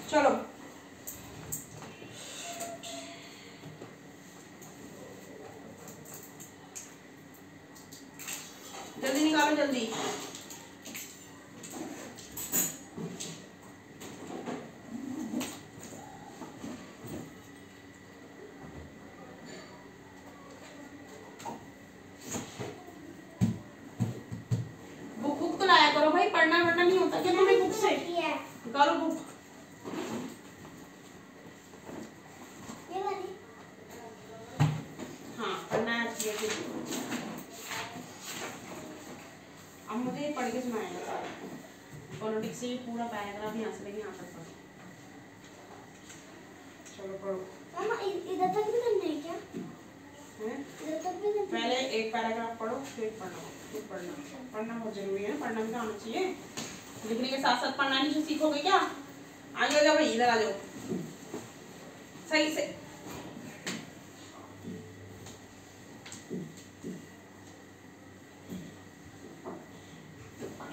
चलो जल्दी निकालो जल्दी। बुक तो लाया करो भाई, पढ़ना वढ़ना नहीं होता क्या तुम्हें बुक से? निकालो बुक। अब मुझे पढ़ के सुनाएगा पॉलिटिक्स से पूरा पैराग्राफ यहाँ से लेके यहाँ तक पढ़ो। चलो पढ़ो। मामा इधर तक भी करना है क्या? हैं? इधर तक भी करना? पहले एक पैराग्राफ पढ़ो फिर पढ़ना, फिर पढ़ना। पढ़ना बहुत जरूरी है, पढ़ना भी तो आना चाहिए। लिखने के साथ साथ पढ़ना नहीं सीखोगे क्या? आगे आ जाओ भाई, इधर आ जाओ सही से।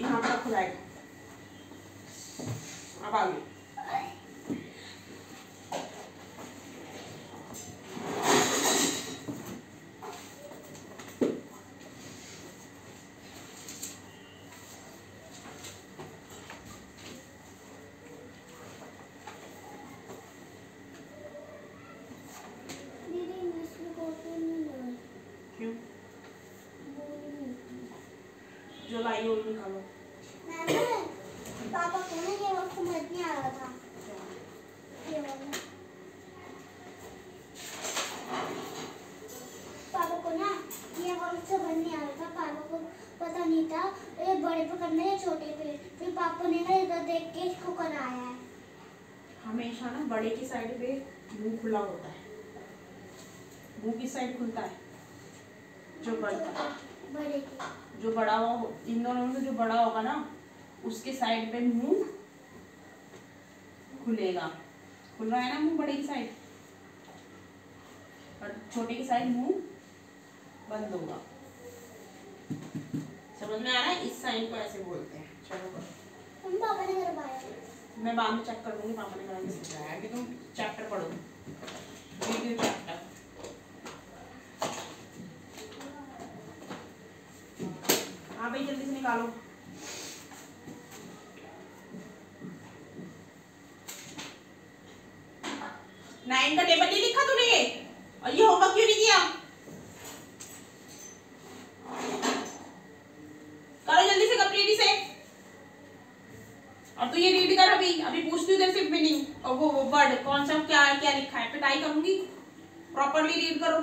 यहाँ पर खुद आएगा। अब आगे क्यों? जो लाई वो निकालो। पापा को ना ये वक्त समझ नहीं आ रहा था। ये वाला पापा को ना ये वक्त समझ नहीं आ रहा था। पापा को पता नहीं था ये बड़े पे करना है या छोटे पे। फिर पापा ने ना इधर देख के इसको कराया है। हमेशा ना बड़े की साइड पे मुंह खुला होता है। मुंह की साइड खुलता है जो बड़े की। जो बड़ा हो, इन दोनों में से जो बड़ा होगा ना उसके साइड पे मुंह खुलेगा। खुल रहा है ना मुंह बड़े की साइड, और छोटे की साइड मुंह बंद होगा। समझ में आ रहा है? इस साइन को ऐसे बोलते हैं। चलो हम पापा ने करवाया। मैं बाद में चेक कर लूंगी पापा ने कराया किसने कराया। कि तुम चैप्टर पढ़ो, वीडियो चैप्टर। हाँ भाई जल्दी से निकालो। नाइन का टेबल नहीं लिखा तूने ये, और ये होमवर्क क्यों नहीं किया? करो जल्दी से, कंप्लीट से। और तू ये रीड कर। अभी अभी पूछती हूँ तेरे से मीनिंग और वो वर्ड कौन सा क्या क्या लिखा है, पिटाई करूंगी। प्रॉपरली रीड करो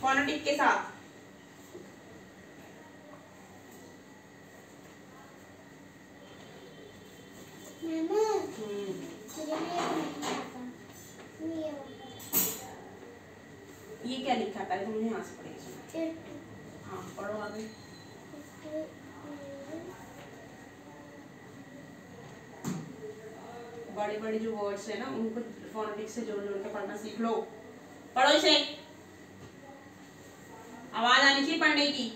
फोनेटिक के साथ। ये क्या लिखा था तुमने? यहाँ से पढ़ेगी। हाँ पढ़ो आगे। बड़े बड़े जो वर्ड्स है ना उनको फोनेटिक्स से जोड़ जोड़ के पढ़ना सीख लो। पढ़ो इसे, आवाज आनी चाहिए पढ़ने की।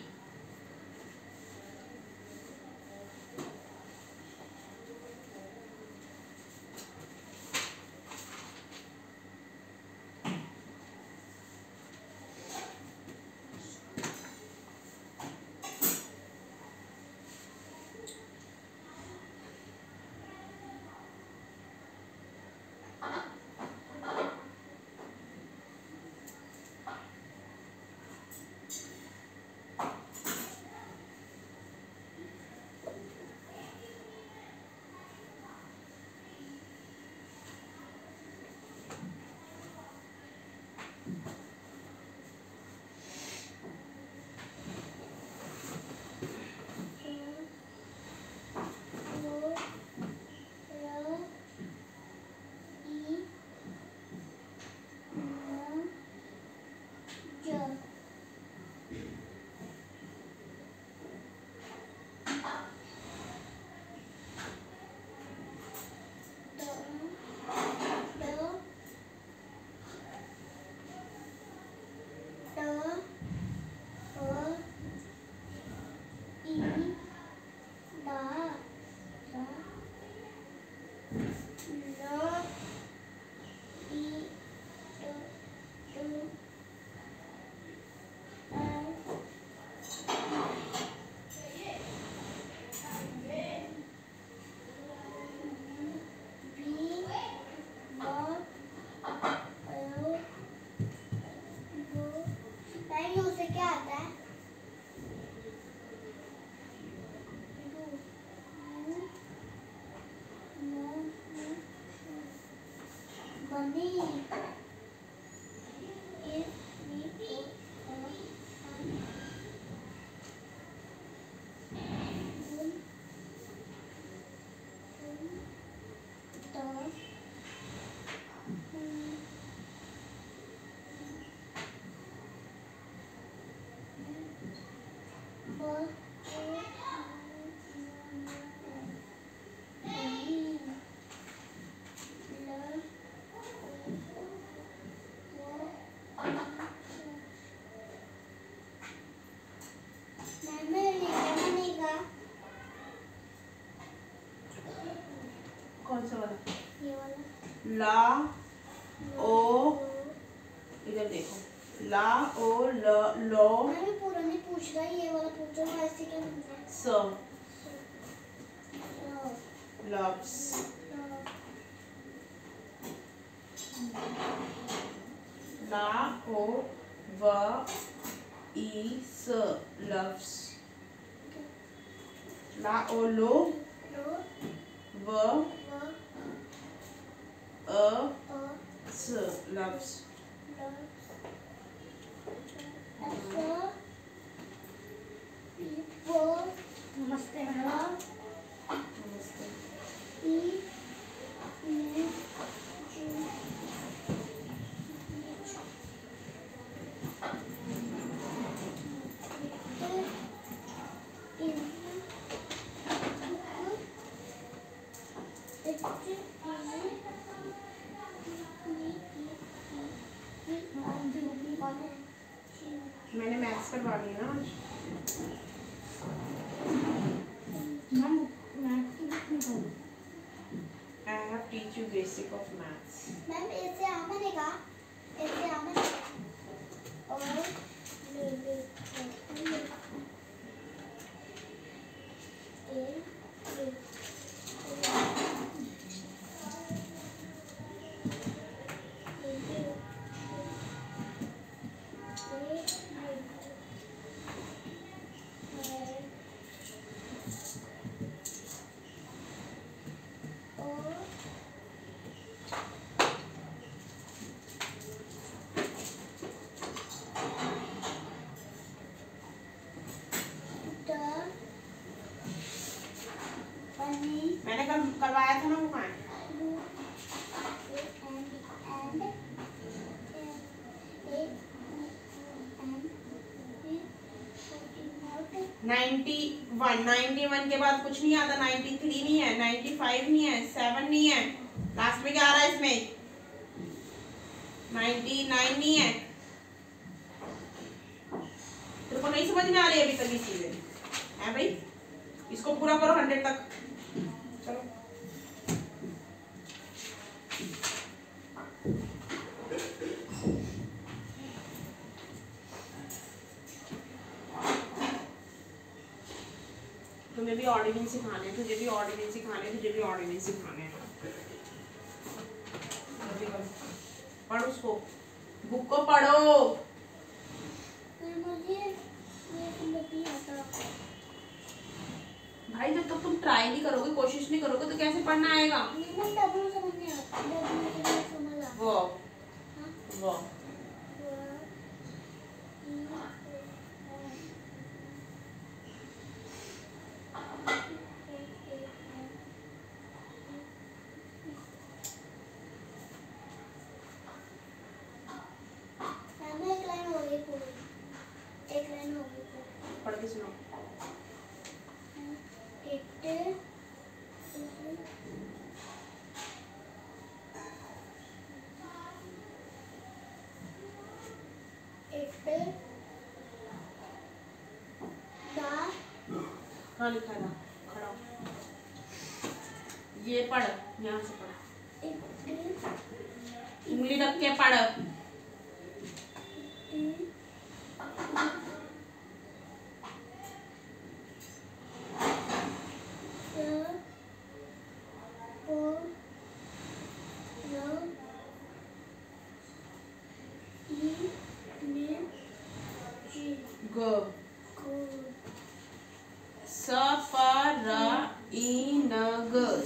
पानी कौन सा वाला? ये वाला ला ओ, इधर देखो, ला ओ ल लो मैं पूरा नहीं पूछ रहा, ये वाला पूछ रहा हूँ। ऐसे क्या बनता है? स लव्स, ला ओ व ई स लव्स, ला ओ लो व अ स लव्स, नमस्ते मैडम। नमस्ते। मैंने मैथ्स करवा ली ना आज। I have teach you basic of maths. Ma'am ऐसे आ बनेगा, ऐसे आ बनेगा और ले ले मैंने कल करवाया था ना वो कहाँ है? 91 के बाद कुछ नहीं आता। 93 नहीं है, 95 नहीं है, 7 नहीं है, लास्ट में क्या आ रहा है इसमें? 99 नहीं है। तेरे को नहीं समझ में आ रही अभी तक ये चीजें है भाई? इसको पूरा करो 100 तक। चलो तुम्हें भी ऑर्डिनल सिखाने हैं, तुझे भी ऑर्डिनल सिखाने हैं, तुझे भी ऑर्डिनल सिखाने हैं। पढ़ो उसको, बुक को पढ़ो। मुझे ये नहीं आता भाई जब तक तुम ट्राई नहीं करोगे, कोशिश नहीं करोगे तो कैसे पढ़ना आएगा? मैम डब्लू समझ नहीं आता, डब्लू के लिए समझ आता वो वो एक लाइन हो गई पूरी, एक लाइन हो गई पूरी। पढ़ के सुनो। हाँ लिखा था, खड़ा हो। ये पढ़, यहाँ से पढ़, उंगली रख के पढ़।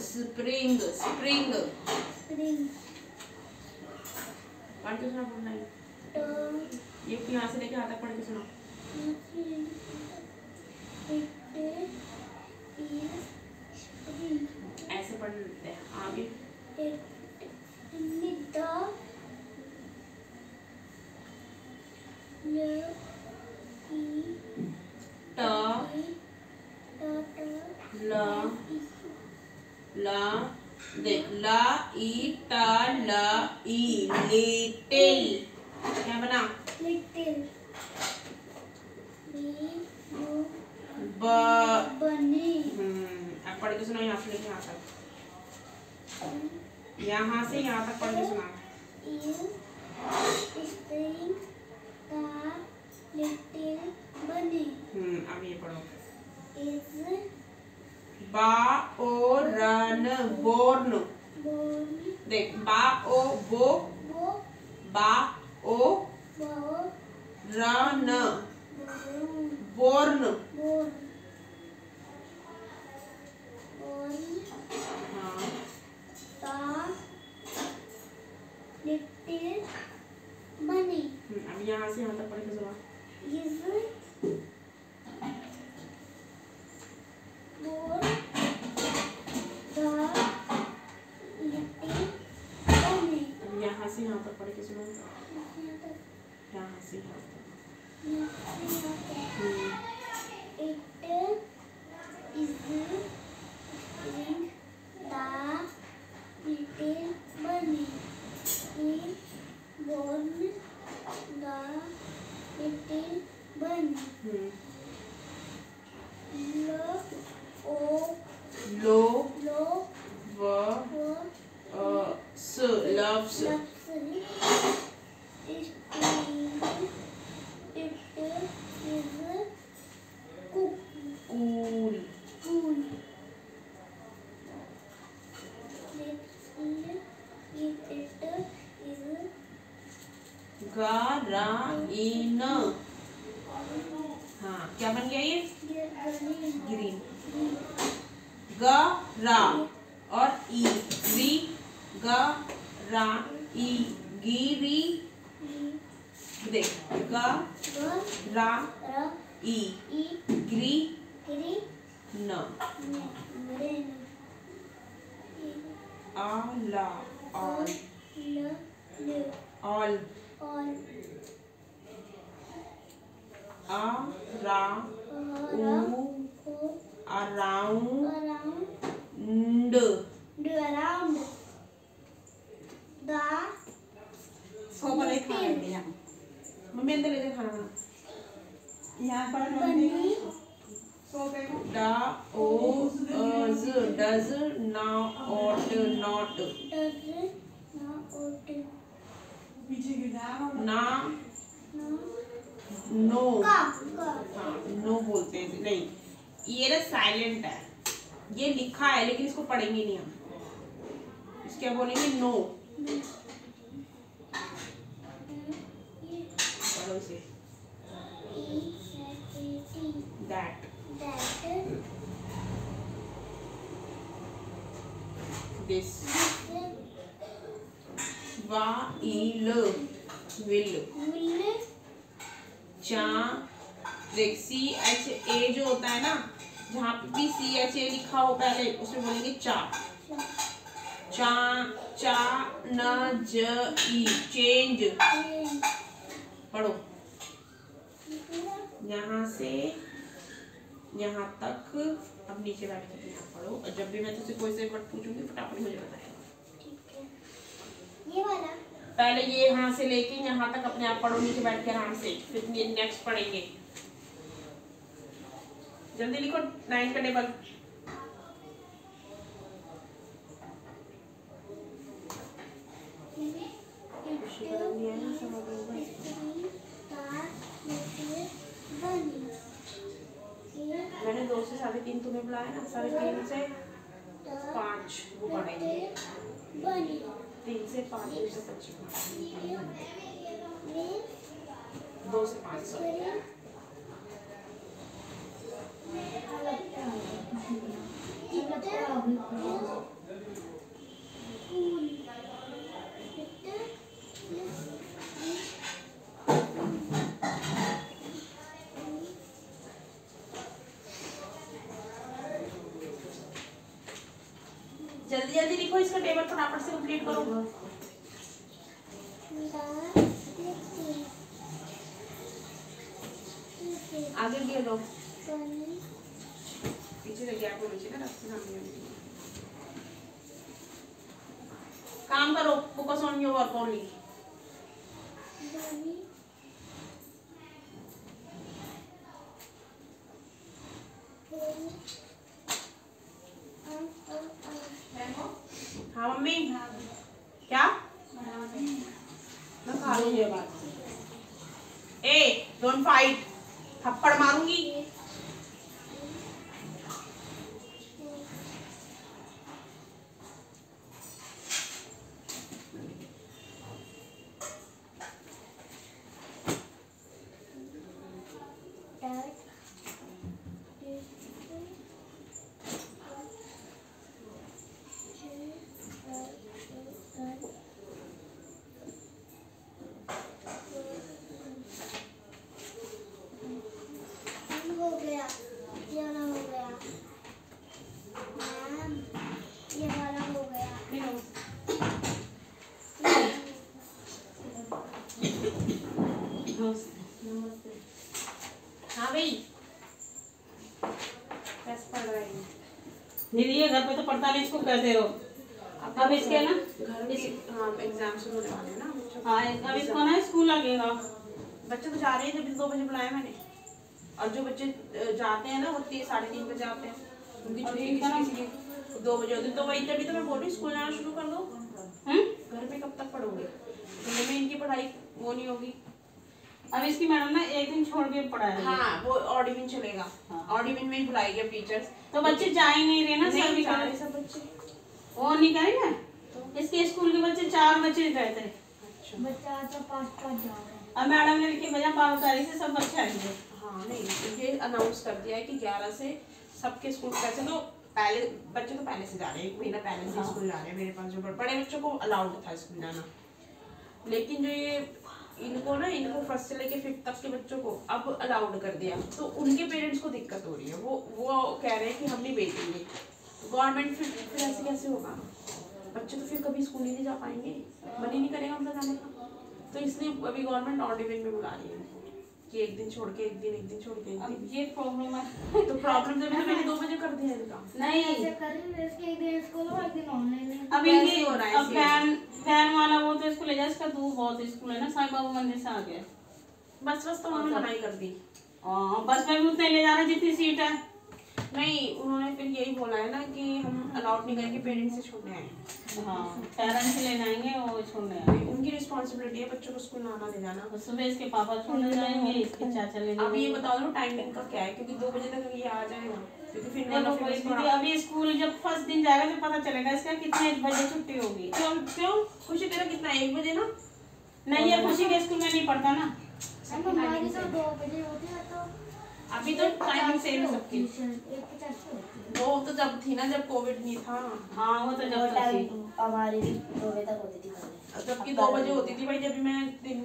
स्प्रिंग, स्प्रिंग, पढ़ के सुना पूरा लाइन। ये यहाँ से लेके यहाँ तक पढ़ के सुना। ऐसे पढ़ लेते हैं आगे। देख ला ई टा ला ई लिटिल क्या बना? लिटिल बने। अब पढ़ के सुना यहाँ से लेके यहाँ तक, यहाँ से यहाँ तक पढ़ के सुना। लिटिल बने। अब ये पढ़ो। बाओरन बोर्न। देख बा ओ बो बा ओ रन बोर्न। हाँ लिटिल बने। अब यहाँ से यहाँ तक पढ़ के सुना। यहाँ से यहाँ तक पढ़ के सुना। यहाँ से यहाँ तक। Loves. गाराइन। हाँ क्या बन गया ये? ग्रीन। गरा और ई री गा रा ई गिरी। देख गा रा ई ग्री न आला ऑल ऑल आ रा ऊ अराउंड around the सो पर एक खाना दिया मम्मी अंदर ले जा खाना खाना यहाँ पर bunny सो पे डा ओ अज डज ना ought not does not ought पीछे गिरा ना no नो का हाँ नो बोलते हैं नहीं ये ना साइलेंट है ये लिखा है लेकिन इसको पढ़ेंगे नहीं हम इसको क्या बोलेंगे नो पढ़ो इसे दैट दिस वाइल विल चा देख सी एच ए जो होता है ना जहाँ पे भी सी एच ए लिखा हो पहले उसमें बोलेंगे चा चा चा न ज ई चेंज पढ़ो यहाँ से यहाँ तक अब नीचे बैठ के यहाँ पढ़ो और जब भी मैं तुझसे कोई से वर्ड पूछूंगी फटाफट मुझे बताएगा ये वाला पहले ये यहाँ से लेके यहाँ तक अपने आप पढ़ो नीचे बैठ के आराम से फिर नेक्स्ट पढ़ेंगे जल्दी लिखो 9 का टेबल मैंने 2 से 3.5 तुम्हें बुलाया ना 3.5 से 5 वो पढ़ेंगे 3 से 5 2 से 25 2 से 5 Cool. जल्दी जल्दी लिखो, इसका टेबल फटाफट से कंप्लीट करो। आगे गिर लो, पीछे से गैप होना चाहिए ना, रास्ते सामने होनी चाहिए। काम करो, focus on your work only. हाँ मम्मी, क्या मैं खा लूंगी बात। ए डोंट फाइट, थप्पड़ मारूंगी। हो गया, ये वाला हो गया मैम, ये वाला हो गया। हाँ भाई, कैसे पढ़ रही है दीदी? ये घर पे तो 45 को कहते हो, अब इसके ना घर में? हाँ एग्जाम शुरू होने वाले हैं ना बच्चों के। हाँ अब इसको ना स्कूल लगेगा। बच्चे तो जा रहे हैं, जब 2 बजे बुलाया मैंने। और जो बच्चे जाते हैं ना वो 3-3:30 बजे आते हैं, उनकी छुट्टी किसी की 2 बजे होती है। तो वही तभी तो मैं बोल रही हूँ स्कूल जाना शुरू कर दो। घर में कब तक पढ़ोगे? घर में इनकी पढ़ाई वो नहीं होगी। अब इसकी मैडम ना एक दिन छोड़ के पढ़ाएगी। हाँ वो ऑडिविन चलेगा, ऑडिविन में ही बुलाएगी अब टीचर्स। तो बच्चे जा ही नहीं रहे ना, नहीं जा रहे सब बच्चे, वो नहीं करेंगे। इसके स्कूल के बच्चे 4 बच्चे रहते हैं। अच्छा बच्चा तो 5 जा रहे हैं। अब मैडम ने लिखे भेजा 12 तारीख से सब बच्चे आएंगे। हाँ नहीं, ये अनाउंस कर दिया है कि 11 से सबके स्कूल। वैसे तो पहले बच्चे तो पहले से जा रहे हैं, 1 महीना पहले से स्कूल जा रहे हैं। मेरे पास जो बड़े बच्चों को अलाउड था स्कूल जाना, लेकिन जो ये इनको 1st से लेके 5th तक के बच्चों को अब अलाउड कर दिया। तो उनके पेरेंट्स को दिक्कत हो रही है, वो कह रहे हैं कि हम नहीं भेजेंगे। गवर्नमेंट फिर ऐसे कैसे होगा? बच्चे तो फिर कभी स्कूल ही नहीं जा पाएंगे, मन ही नहीं करेगा उनका जाने का। तो इसलिए अभी गवर्नमेंट ऑडिविन में बुला रही है कि एक दिन छोड़ के एक दिन छोड़ के एक अब दिन। ये प्रॉब्लम है। तो प्रॉब्लम जब मैंने 2 बजे कर दिया इनका। नहीं ऐसे कर रही हूँ, इसके एक दिन स्कूल और एक दिन ऑनलाइन। अब कैसे इनकी हो रहा है अब इसके? वैन वाला वो तो इसको ले जाए, इसका दूर बहुत स्कूल है ना, साईं बाबा मंदिर से आगे। बस तो उन्होंने मना ही कर दी। बस में भी उतने ले जा रहे जितनी सीट है। नहीं उन्होंने फिर यही बोला है ना कि हम अलाउड नहीं करेंगे, पेरेंट्स से छोड़ने आए। हाँ पेरेंट्स लेने आएंगे, वो छोड़ने आएंगे। उनकी रिस्पॉन्सिबिलिटी है बच्चों को स्कूल आना ले जाना। तो सुबह इसके पापा छोड़ने जाएंगे, इसके चाचा लेने अब ये जाएंगे। बता दो टाइमिंग का क्या है, क्योंकि 2 बजे तक ये आ जाएगा, क्योंकि फिर देखो कोई दीदी, अभी स्कूल जब फर्स्ट दिन जाएगा तो पता चलेगा इसका कितने बजे छुट्टी होगी। क्यों खुशी तेरा कितना 1 बजे ना? नहीं ये खुशी के स्कूल में नहीं पढ़ता ना। हमारी तो 2 बजे होती है, तो अभी तो टाइमिंग सेम है सबकी। 1:50 होती है। वो तो जब थी ना, जब कोविड नहीं था। हाँ वो तो जब तक थी। हमारी भी 2 बजे तक होती थी पहले। जबकि 2 बजे होती थी भाई, जब मैं दिन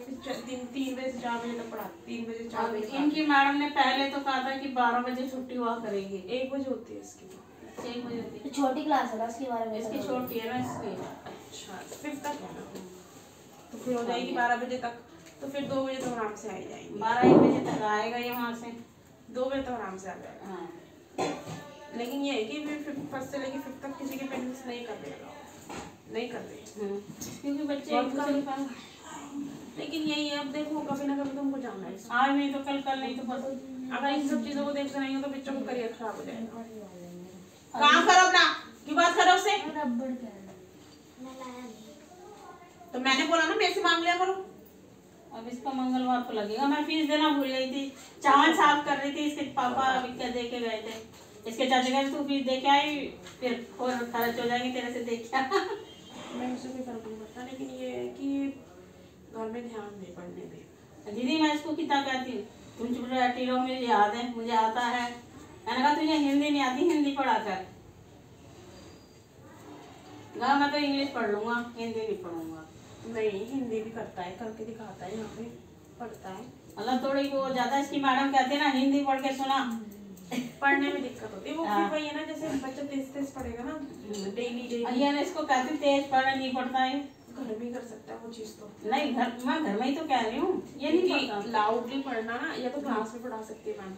3 बजे से 4 बजे तक पढ़ाती, 3 बजे 4 अब बजे। इनकी मैडम ने पहले तो कहा था कि 12 बजे छुट्टी हुआ करेगी। 1 बजे होती है इसकी। 1 बजे होती तो छोटी क्लास है ना, उसके बारे में है। इसकी छोटी है ना इसलिए। अच्छा 5th तक है ना, तो फिर हो जाएगी 12 बजे तक। तो फिर 2 बजे तो आराम से आ ही जाएंगे। 12-1 बजे तक आएगा ये वहाँ से। 2 बजे तो आराम से आ जाएगा। हाँ लेकिन ये है कि फिर 1st से लेके 5th तक किसी के पेरेंट्स नहीं कर रहे, नहीं कर रहे, क्योंकि बच्चे बहुत एक दूसरे के पास। लेकिन यही है, अब देखो कभी ना कभी तुमको जाना है। आज नहीं तो कल नहीं तो बस। अगर इन सब चीजों को देखते नहीं हो तो बच्चों का करियर खराब हो जाएगा। काम करो अपना, क्यों बात करो उससे? रबड़ क्या है? मैं लाया नहीं। तो मैंने बोला ना मेरे से मांग लिया करो। अब इसका मंगलवार को लगेगा। मैं फीस देना भूल गई थी, चावल साफ कर रही थी, इसके पापा विक्का दे के गए थे। इसके चाचा कहे तू फीस दे के आई, फिर और खर्च हो जाएंगे तेरे से देख के। मैं उससे कोई फर्क नहीं पड़ता, लेकिन ये है कि घर में ध्यान दे पढ़ने में। दीदी मैं इसको कितना कहती हूँ, तुम चुप रहती रहो, मुझे याद है, मुझे आता है। मैंने कहा तुझे हिंदी नहीं आती, हिंदी पढ़ा कर। मैं तो इंग्लिश पढ़ लूंगा, हिंदी नहीं पढ़ूंगा। नहीं हिंदी भी करता है, करके दिखाता है, यहाँ पे पढ़ता है। मतलब थोड़ी वो ज्यादा इसकी मैडम कहती है ना, हिंदी पढ़ के सुना पढ़ने में दिक्कत होती है वो। हाँ। फिर वही है ना, जैसे बच्चा तेज पढ़ेगा ना डेली ये ना इसको कहती तेज पढ़ा नहीं पड़ता है। घर में कर सकता है वो चीज तो। नहीं मैं घर में ही तो कह रही हूँ, ये नहीं पढ़ता। लाउडली पढ़ना ना, या तो क्लास में पढ़ा सकती है मैम,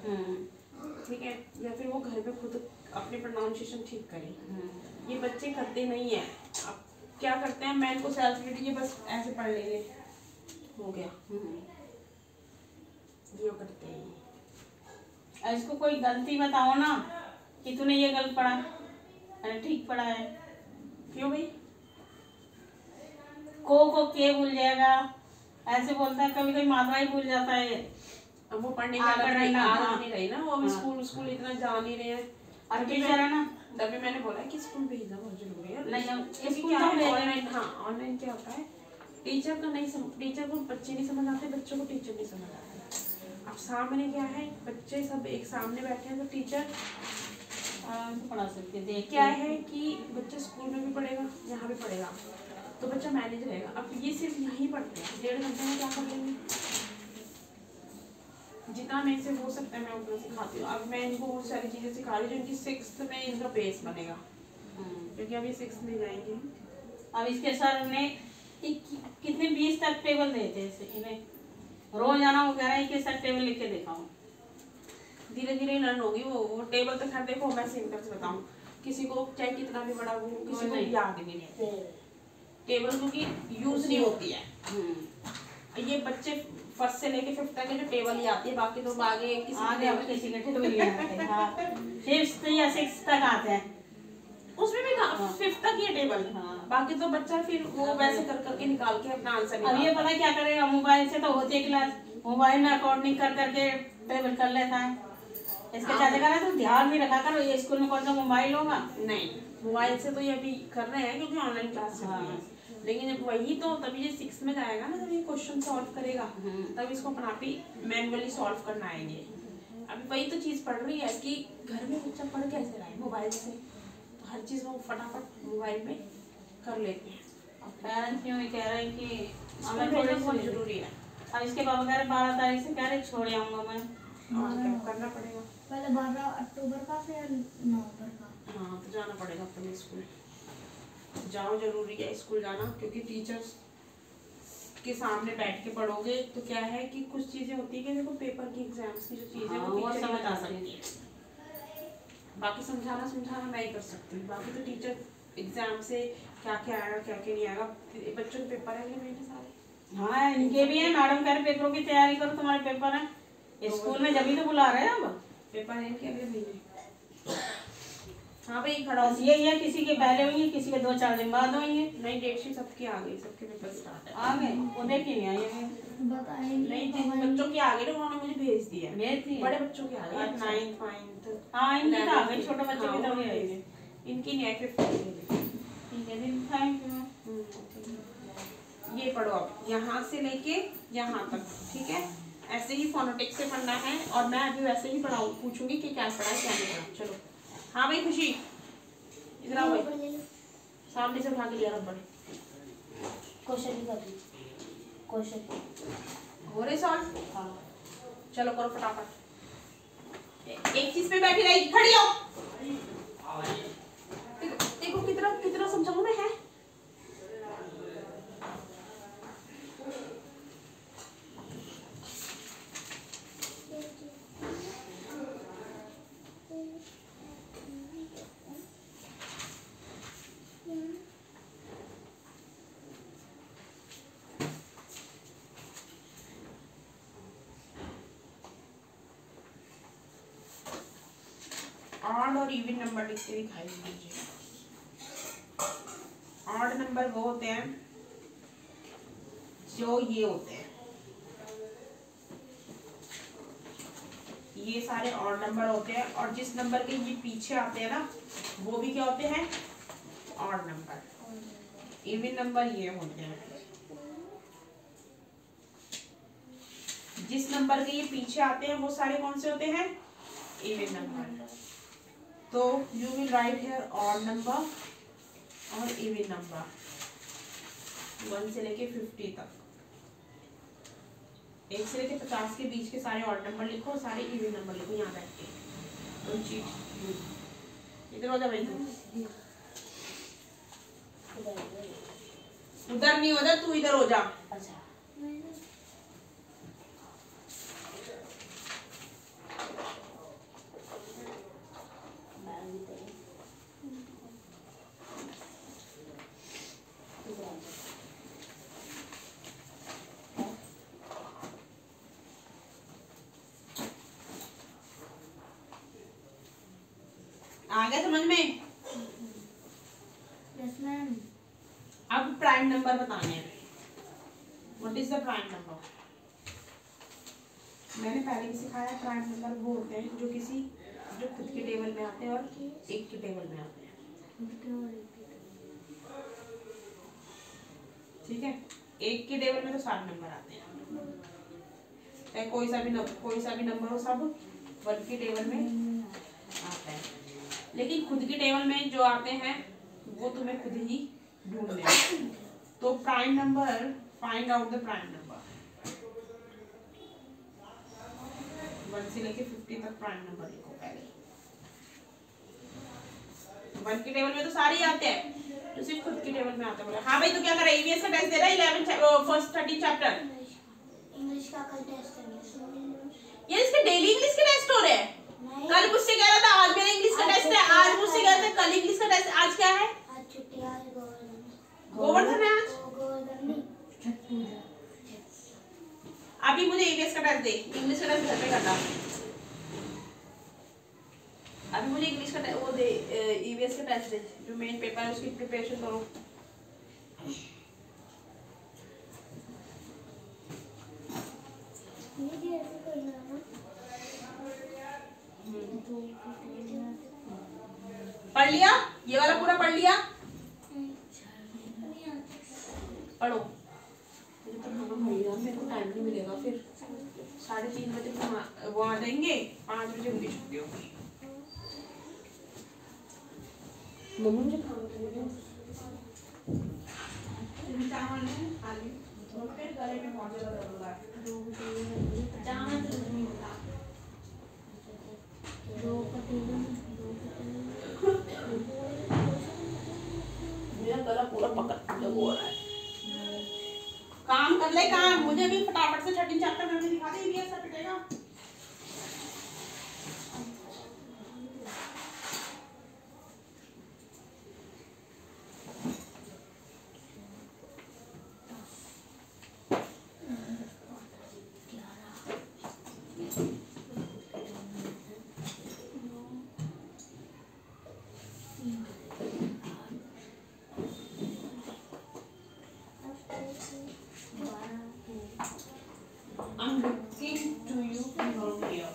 ठीक है, या फिर वो घर में खुद अपने प्रोनाउंसिएशन ठीक करे। ये बच्चे करते नहीं है। अब क्या करते हैं, मैं इनको सेल्फ रीडिंग बस ऐसे पढ़ लेंगे, हो गया, ये करते हैं। और इसको कोई गलती बताओ ना कि तूने ये गलत पढ़ा, अरे ठीक पढ़ा है। क्यों भाई? को के भूल जाएगा, ऐसे बोलता है, कभी कभी मात्रा ही भूल जाता है। अब वो पढ़ने की आदत आदत हाँ। नहीं रही ना, वो अभी स्कूल इतना जा नहीं रहे हैं। और टीचर है ना, तभी मैंने बोला कि स्कूल भेजना बहुत जरूरी है। नहीं, हम क्योंकि स्कूल क्या तो है भेज रहे ऑनलाइन, हाँ ऑनलाइन क्या होता है, टीचर को बच्चे नहीं समझ आते, बच्चों को टीचर नहीं समझ आता। अब सामने क्या है, बच्चे सब एक सामने बैठे हैं, तो टीचर आराम से पढ़ा सकते हैं। देख क्या है कि बच्चा स्कूल में भी पढ़ेगा, यहाँ भी पढ़ेगा, तो बच्चा मैनेज रहेगा। अब ये सिर्फ यहीं पढ़ते हैं, 1.5 घंटे में क्या कर लेंगे? जितना मेरे से हो सकता है मैं उतना सिखाती हूँ। अब मैं इनको बहुत सारी चीज़ें सिखा रही हूँ जो इनकी 6th में इनका बेस बनेगा, क्योंकि अभी 6th में जाएंगे। अब इसके सर ने कितने 20 तक टेबल देते हैं इन्हें, रोज आना, वो कह रहा है कि सर टेबल लिख के दिखाओ। धीरे धीरे लर्न होगी वो टेबल तो। खैर देखो, मैं सिंपल से बताऊँ, किसी को चाहे कितना भी बड़ा हो, किसी को याद भी नहीं है टेबल, क्योंकि यूज नहीं होती है। ये बच्चे 1st से लेके 5th तक जो टेबल ही आती है, बाकी तो आगे किसी के टेबल नहीं आते। हाँ 5th या 6th तक आते हैं, उसमें भी 5th तक ये टेबल। बाकी तो बच्चा फिर वो वैसे कर करके निकाल के अपना आंसर निकाल। अब ये पता क्या करेगा, मोबाइल से तो होती है क्लास, मोबाइल में अकॉर्डिंग कर करके टेबल कर लेता है। इसके चाचा कह रहा है तो ध्यान भी रखा करो, ये स्कूल में कौन सा मोबाइल होगा। नहीं, मोबाइल से तो ये अभी कर रहे हैं क्योंकि ऑनलाइन क्लास चल रही है। लेकिन जब वही तो तभी ये 6th में जाएगा ना, जब ये क्वेश्चन सॉल्व करेगा, तब इसको अपना आप ही मैनुअली सॉल्व करना आएंगे। अभी वही तो चीज़ पढ़ रही है कि घर में बच्चा पढ़ कैसे रहा है मोबाइल से, तो हर चीज़ वो फटाफट मोबाइल में कर लेते हैं। पेरेंट्स यूँ ही कह रहे हैं कि हमें थोड़ा बहुत जरूरी है। अब इसके पापा कह रहे 12 तारीख से कह रहे छोड़ आऊँगा मैं, और क्या करना पड़ेगा? पहले 12 अक्टूबर का, फिर नवंबर का। हाँ तो जाना पड़ेगा अपने स्कूल, जाओ, जरूरी है स्कूल जाना, क्योंकि टीचर्स के सामने बैठ के पढ़ोगे तो क्या है कि कुछ चीजें होती है कि देखो पेपर की एग्जाम्स की जो चीजें वो टीचर समझ आ सकती है। बाकी समझाना मैं ही कर सकती हूँ, बाकी तो टीचर एग्जाम से क्या क्या आएगा क्या क्या नहीं आएगा। बच्चों के पेपर है मेरे सारे। हाँ इनके भी है, मैडम कह रहे पेपरों की तैयारी करो, तुम्हारे पेपर है स्कूल में, जब ही तो बुला रहे हैं अब पेपर है इनके अगले महीने। हाँ भाई खड़ा बस यही है, किसी के पहले होंगे, किसी के 2-4 दिन बाद होंगे। नहीं, डेट शीट सबकी आ गई, सबके पेपर स्टार्ट है। आ गए, वो देखी नहीं आई है, नहीं जिन बच्चों की आ गई ना उन्होंने मुझे भेज दिया, भेज दिए बड़े बच्चों की आ गई, 9th 9th। हाँ इनकी तो आ गई, छोटे बच्चों की तो भी आई है। इनकी नहीं आई, 5th की। ठीक है दिन, थैंक यू। ये पढ़ो अब यहाँ से लेके यहाँ तक, ठीक है? ऐसे ही फोनेटिक से पढ़ना है, और मैं अभी वैसे ही पढ़ाऊँ, पूछूंगी कि क्या पढ़ा है क्या नहीं पढ़ा। चलो हाँ भाई खुशी, इधर आओ भाई, सामने से उठा के लिया रबड़। क्वेश्चन ही कर ली, क्वेश्चन हो रहे सॉल्व? हाँ चलो करो फटाफट। एक चीज पे बैठी रही, खड़ी हो। देखो कितना समझाऊं मैं है। ऑड और इवन नंबर लिख के दिखाई दीजिए। ऑड नंबर वो होते हैं जो ये होते हैं, ये सारे ऑड नंबर होते हैं, और जिस नंबर के ये पीछे आते हैं ना वो भी क्या होते हैं, ऑड नंबर। इवन नंबर ये होते हैं, जिस नंबर के ये पीछे आते हैं वो सारे कौन से होते हैं, इवन नंबर। तो you will write here odd number और इवन नंबर 1 से लेके 50 तक। 1 से लेके 50 के बीच के सारे ऑड नंबर लिखो, सारे इवन नंबर लिखो यहाँ बैठ के। इधर हो जा भाई तू। उधर नहीं उधर, तू इधर हो जा। अच्छा आ गया समझ में? Yes ma'am. अब प्राइम नंबर बताने हैं। What is the prime number? मैंने पहले भी सिखाया, प्राइम नंबर वो होते हैं जो खुद के टेबल में आते हैं और एक के टेबल में आते हैं। ठीक है, एक के टेबल में तो 7 नंबर आते हैं, चाहे कोई सा भी नंबर हो, सब वन के टेबल में आता है। लेकिन खुद के टेबल में जो आते हैं वो तुम्हें खुद ही ढूंढने हैं। तो prime number, find out the prime number. 1 से लेके 50 तक प्राइम नंबर लिखो पहले। 1 के टेबल में तो सारे ही आते हैं, तो सिर्फ खुद के टेबल में आते हैं। हाँ भाई, तो क्या कर रहा है? ईवीएस का टेस्ट दे रहा है 13 चैप्टर। इंग्लिश का कल टेस्ट है। ये इसके डेली इंग्लिश के टेस्ट हो रहे हैं। कल मुझसे कह रहा था आज मेरा इंग्लिश का टेस्ट है, आज मुझसे कह रहा था कल इंग्लिश का टेस्ट। आज क्या है? आज छुट्टी, आज गोवर्धन है आज। गोवर्धन नहीं, छठ पूजा। अभी मुझे ईवीएस का टेस्ट दे, इंग्लिश का टेस्ट घर पे करना। अभी मुझे इंग्लिश का वो दे, ईवीएस का टेस्ट दे, जो मेन पेपर है उसकी प्रिपरेशन करो। ये भी ऐसे करना है ना। पढ़ लिया? ये वाला पूरा पढ़ लिया? पढ़ो। मेरे को टाइम नहीं मिलेगा फिर। 3:30 बजे वो आ जाएंगे, 5 बजे उनकी छुट्टी होगी। मम्मी मुझे खाना चाहिए। चावल नहीं खाली, फिर गले में बहुत ज्यादा दर्द हो रहा है। चावल तो नहीं होता। मेरा गला पूरा पकड़ हो रहा है। काम कर ले काम, मुझे भी फटाफट से 13 चैप्टर करके दिखा दे, ईवीएस का पिटेगा। I'm looking to you from here.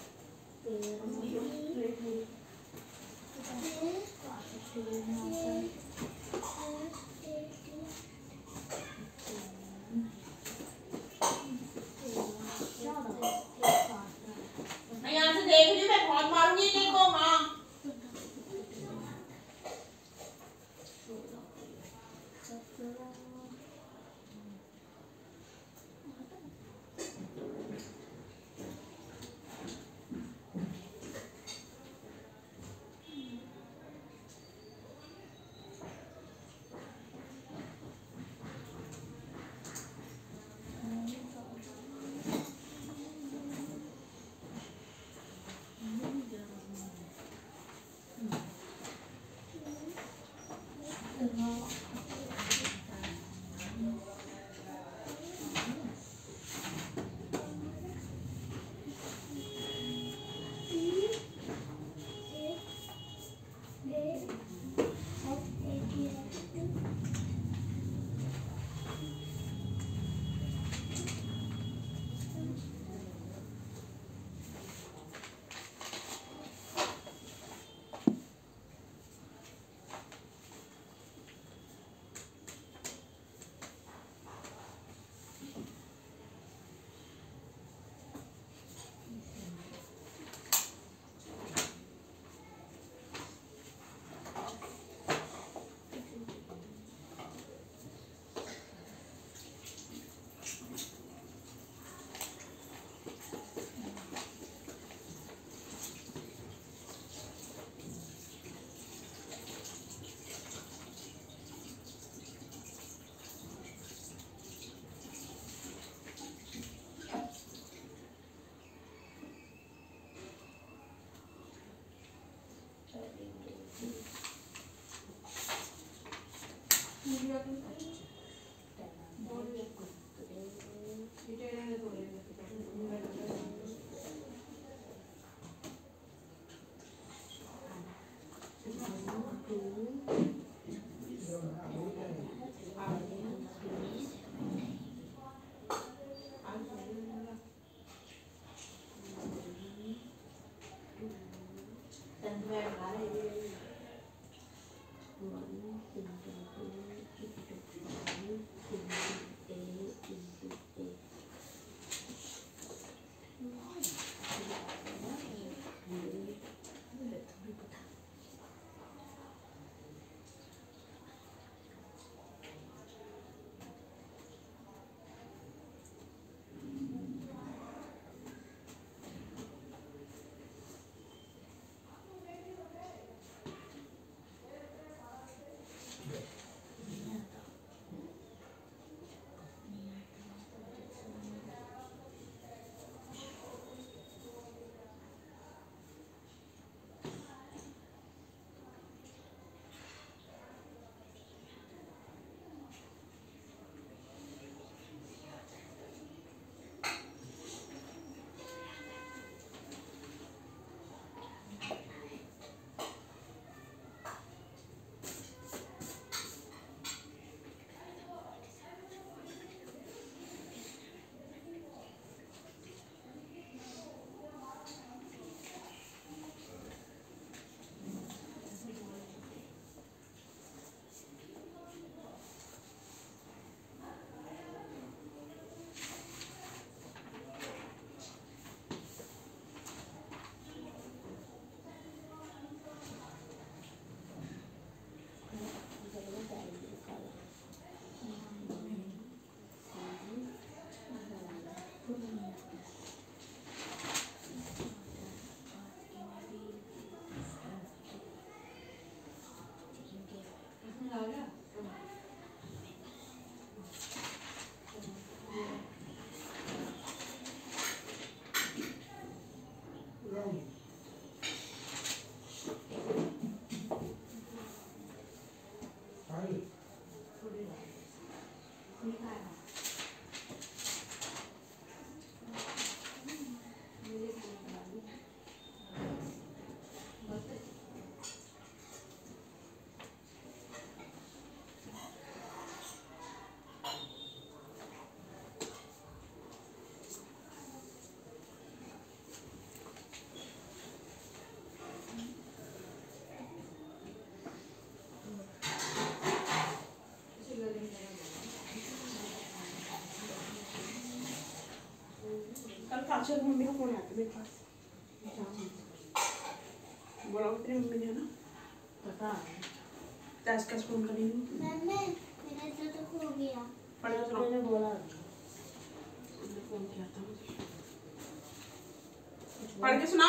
मैं यहाँ से देख रही हूँ, मैं बहुत मारूंगी इनको। हाँ, अच्छा मम्मी का फोन आया था मेरे पास, बोला तेरी मम्मी ने ना पता टैस का फोन करेंगी। मैंने मेरा तो खो गया। पढ़ना सुना, मैंने बोला फोन किया था मुझे, पढ़ के सुना।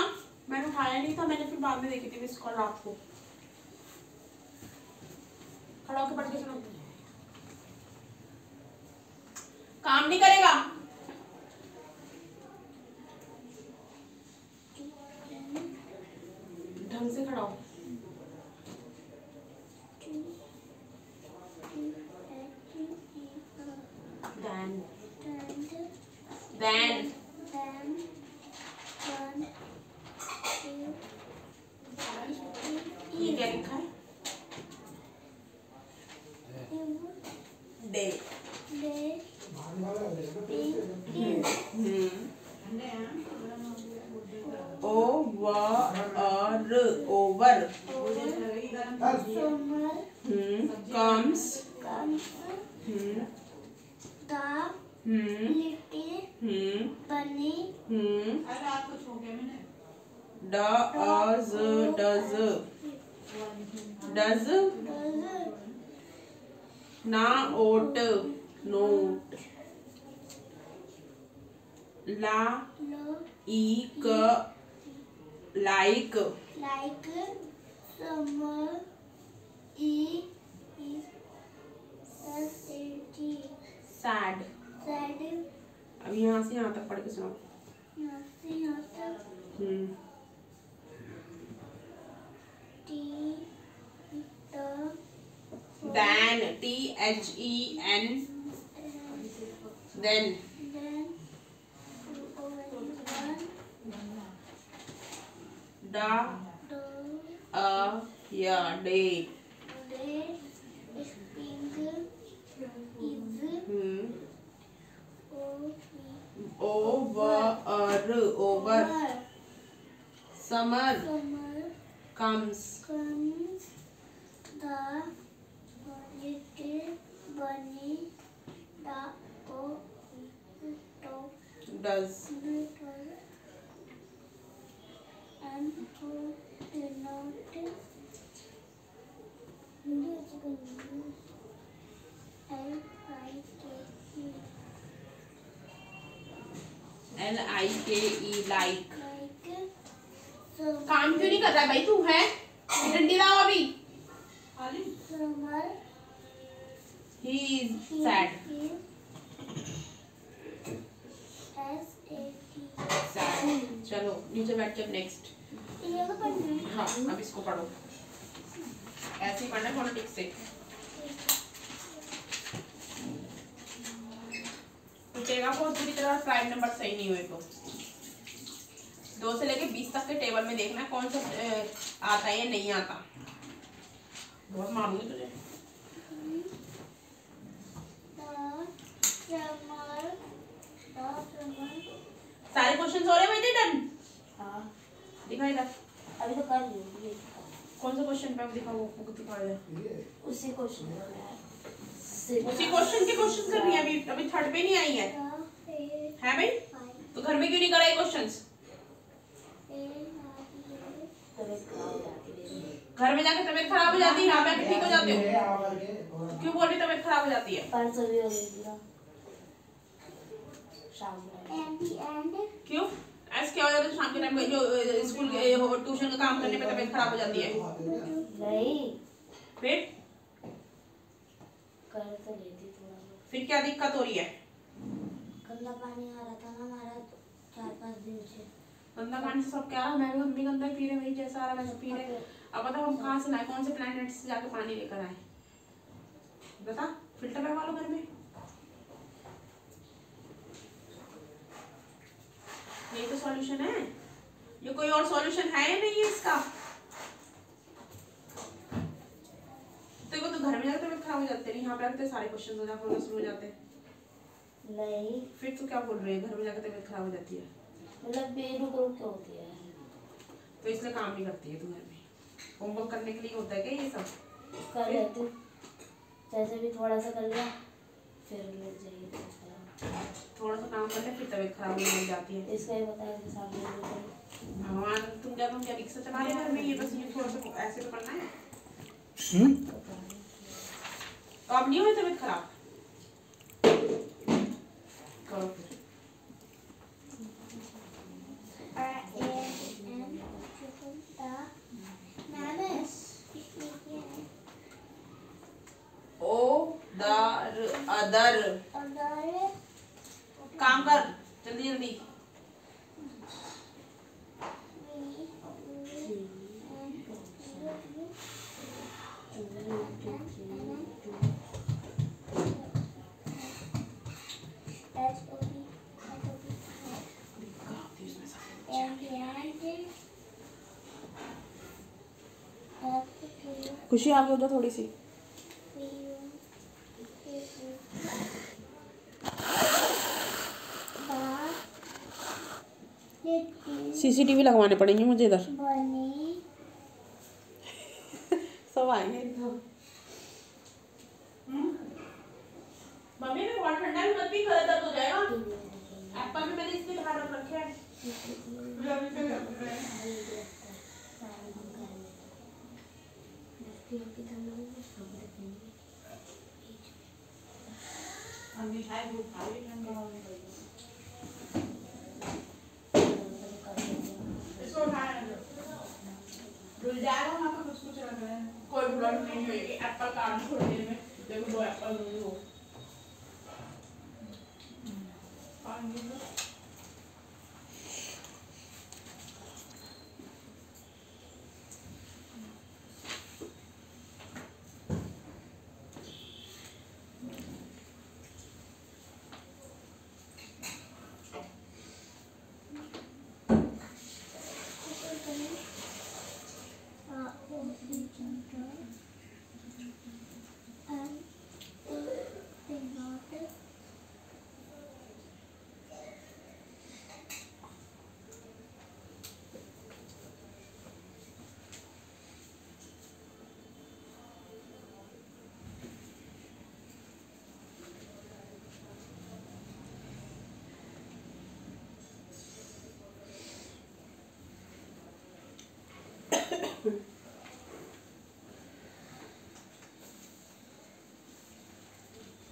मैंने उठाया नहीं था, मैंने फिर बाद में देखी थी मिस कॉल रात को। खड़ा होकर पढ़ के सुना, काम नहीं करेगा। ढंग से खड़ा हो। Then ये क्या लिखा है? Day over comes does not note like summer sad। sad अब यहाँ से यहाँ तक पढ़ के सुनाओ। यहाँ से यहाँ तक then, THEN, then, da, yeah, day, over, summer comes, the little bunny does, and who do not LIKE, like. so काम क्यों नहीं कर रहा है भाई तू है? डंडी लाओ अभी. summer He is sad. Sad. चलो नीचे बैठ के नेक्स्ट. ये तो पढ़ना है. हाँ अब इसको पढ़ो. ऐसे ही पढ़ना फोनेटिक्स से. टूटेगा बहुत बुरी तरह. प्राइम नंबर सही नहीं हुए तो 2 से लेके 20 तक के टेबल में देखना कौन सा आता है या नहीं आता. बहुत मारूंगी तुझे. सारे क्वेश्चन हो रहे हैं भाई डन. हाँ दिखा इधर. अभी तो कर रही हूँ. कौन सा क्वेश्चन पे दिखा वो दिखा दे. उसी क्वेश्चन उसी क्वेश्चन के क्वेश्चन कर रही है अभी. अभी थर्ड पे नहीं आई है भाई. तो घर में क्यों नहीं कराई क्वेश्चंस. घर में जाके तबीयत खराब हो जाती है. यहाँ पे आके ठीक हो जाते हो. क्यों बोल रही तबीयत खराब हो जाती है. परसों भी हो गई थी ना शाम को. क्यों ऐसे क्या हो जाता है शाम के टाइम पे जो स्कूल ट्यूशन का काम करने पे तबीयत खराब हो जाती है. नहीं फिर कर तो लेती थोड़ा बहुत. फिर क्या दिक्कत हो रही है. गंदा पानी आ रहा था ना हमारा 4-5 दिन से. गंदा पानी से सब क्या रहा. मैं भी हम भी गंदा ही पी रहे. वही जैसा आ रहा वैसा पी रहे. अब बताओ हम कहाँ से लाए. कौन से प्लैनेट से जाके पानी लेकर आए. बता. फिल्टर लगवा लो घर में. यही तो सॉल्यूशन है. ये कोई और सॉल्यूशन है या नहीं है इसका. तो वो तो घर में जाकर तबीयत खराब हो जाते हैं. यहाँ पे आते सारे क्वेश्चन हो जाते होना शुरू हो जाते हैं. नहीं फिर तू क्या बोल रही है. घर में जाकर तबीयत खराब हो जाती है. मतलब बेरुक रुक के होती है. तो इसलिए काम नहीं करती है तू घर में. होमवर्क करने के लिए होता है क्या ये सब. कर लेती हूँ. जैसे भी थोड़ा सा कर लिया फिर लग जाएगी. थोड़ा सा काम कर ले फिर तबीयत खराब होने लग जाती है. इसका ही बताया कि सामने भगवान तुम क्या रिक्शा चला रहे घर में. ये बस ये थोड़ा सा ऐसे तो करना है. तो अब नहीं हुई तबीयत खराब. करो फिर. अदर काम कर जल्दी जल्दी. खुशी आगे उधर थोड़ी सी. CCTV लगवाने पड़ेंगे मुझे इधर. सब आएंगे. मम्मी ने बहुत ठंडा भी मत पी. गला दर्द हो जाएगा. एप्पल भी मैंने इसलिए बाहर रख रखे हैं. इसको उठाया धुल जाएगा. वहाँ पे कुछ रख रहे हैं. कोई प्रॉब्लम नहीं होगी. एप्पल काटना थोड़ी देर में. देखो 2 एप्पल दूंगी वो.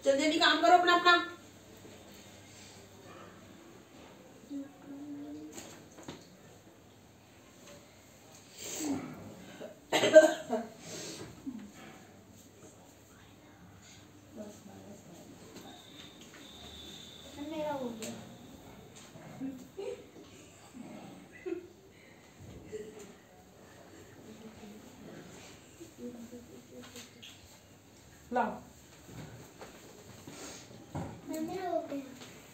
जल्दी जल्दी काम करो अपना अपना। मेरा हो गया। लाओ मेरा हो गया।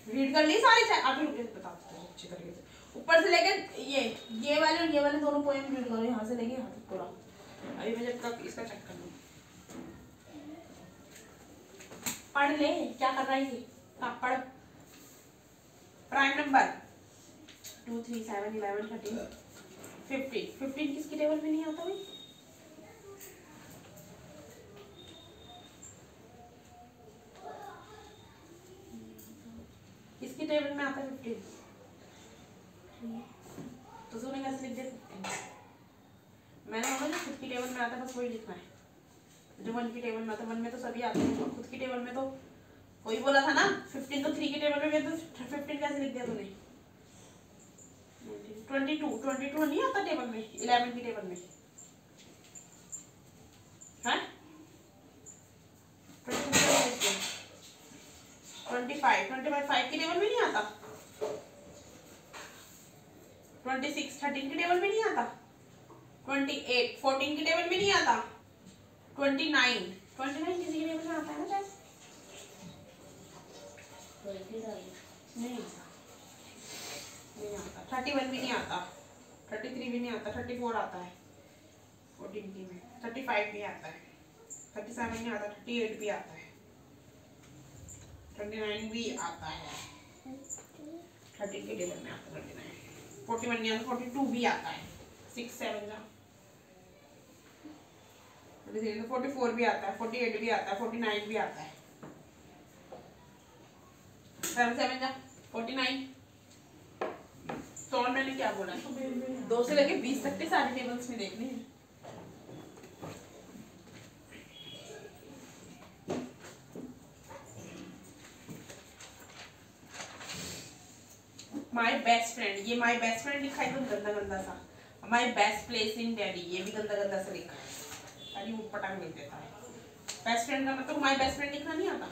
रीड कर ली सारी अभी रुक बता अच्छी तरीके से ऊपर से लेकर ये वाले और ये वाले दोनों पोएम रीड करो, यहाँ से लेके यहाँ तक पूरा। अभी मैं जब तक इसका चेक कर लूँ, पढ़ ले क्या कर रहा है ये। हाँ पढ़। प्राइम नंबर 2 3 7 11 13 15 15 किसकी टेबल में नहीं आता भाई? किसकी टेबल में आता है 15? तो तूने कैसे लिख दिया 15? मैंने बोला जो खुद की टेबल में आता है बस वही लिखना है। जो 1 की टेबल में आता है 1 में तो सभी आते हैं, खुद की टेबल में तो वही बोला था ना 15 तो 3 की टेबल में, तो 15 कैसे लिख दिया तूने? 22 नहीं आता टेबल में, 11 की टेबल में है। 25 5 की टेबल में नहीं आता। 26 13 की टेबल में नहीं आता। 28 14 की टेबल में नहीं आता। 29 किसी की टेबल में आता है ना शायद? नहीं आता। 31 भी नहीं आता, 33 भी नहीं आता, 34 आता है 14 की में, 35 भी आता है, 37 नहीं आता, 38 भी आता है, 29 भी आता है, 13 के टेबल में आता है 29, 41 नहीं आता, 42 भी आता है, 6 7 जा 44 भी आता है, 48 भी आता है, 49 भी आता है, 7 7 जा 49। तो और मैंने क्या बोला, 2 से लेके 20 तक के सारे टेबल्स में देखने हैं। माई बेस्ट फ्रेंड, ये माई बेस्ट फ्रेंड लिखा है तो गंदा गंदा सा। My best place in daddy, ये भी गंदा गंदा सा लिखा है, अरे वो पटांग लिख देता है। बेस्ट फ्रेंड का मतलब माई बेस्ट फ्रेंड लिखना नहीं आता।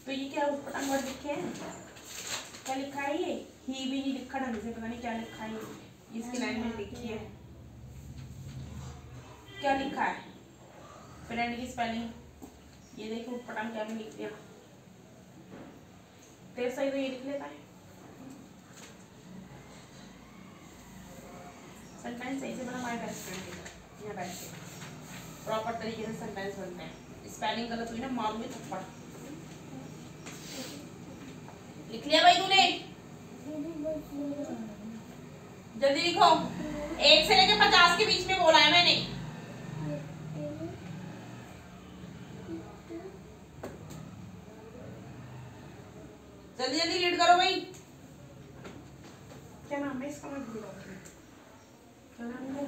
तो ये क्या पटांग वर्ड लिखे हैं, क्या लिखा है ये? ही भी नहीं लिखा ढंग से, पता नहीं क्या लिखा है, इसकी लाइन में लिखी है, क्या लिखा है? फ्रेंड की स्पेलिंग ये देखो, पटांग क्या भी लिख दिया। तेरे सही तो ये लिख लेता है, सेंटेंस सही से बना। माय बेस्ट फ्रेंड लिखा यहाँ बैठ के प्रॉपर तरीके से सेंटेंस बनते हैं। स्पेलिंग गलत हुई ना मारूंगी थप्पड़। लिख लिया भाई तूने? जल्दी लिखो, 1 से लेके 50 के बीच में बोला है मैंने। जल्दी जल्दी रीड करो भाई। क्या नाम है इसका? मैं भूल रहा हूँ, क्या नाम है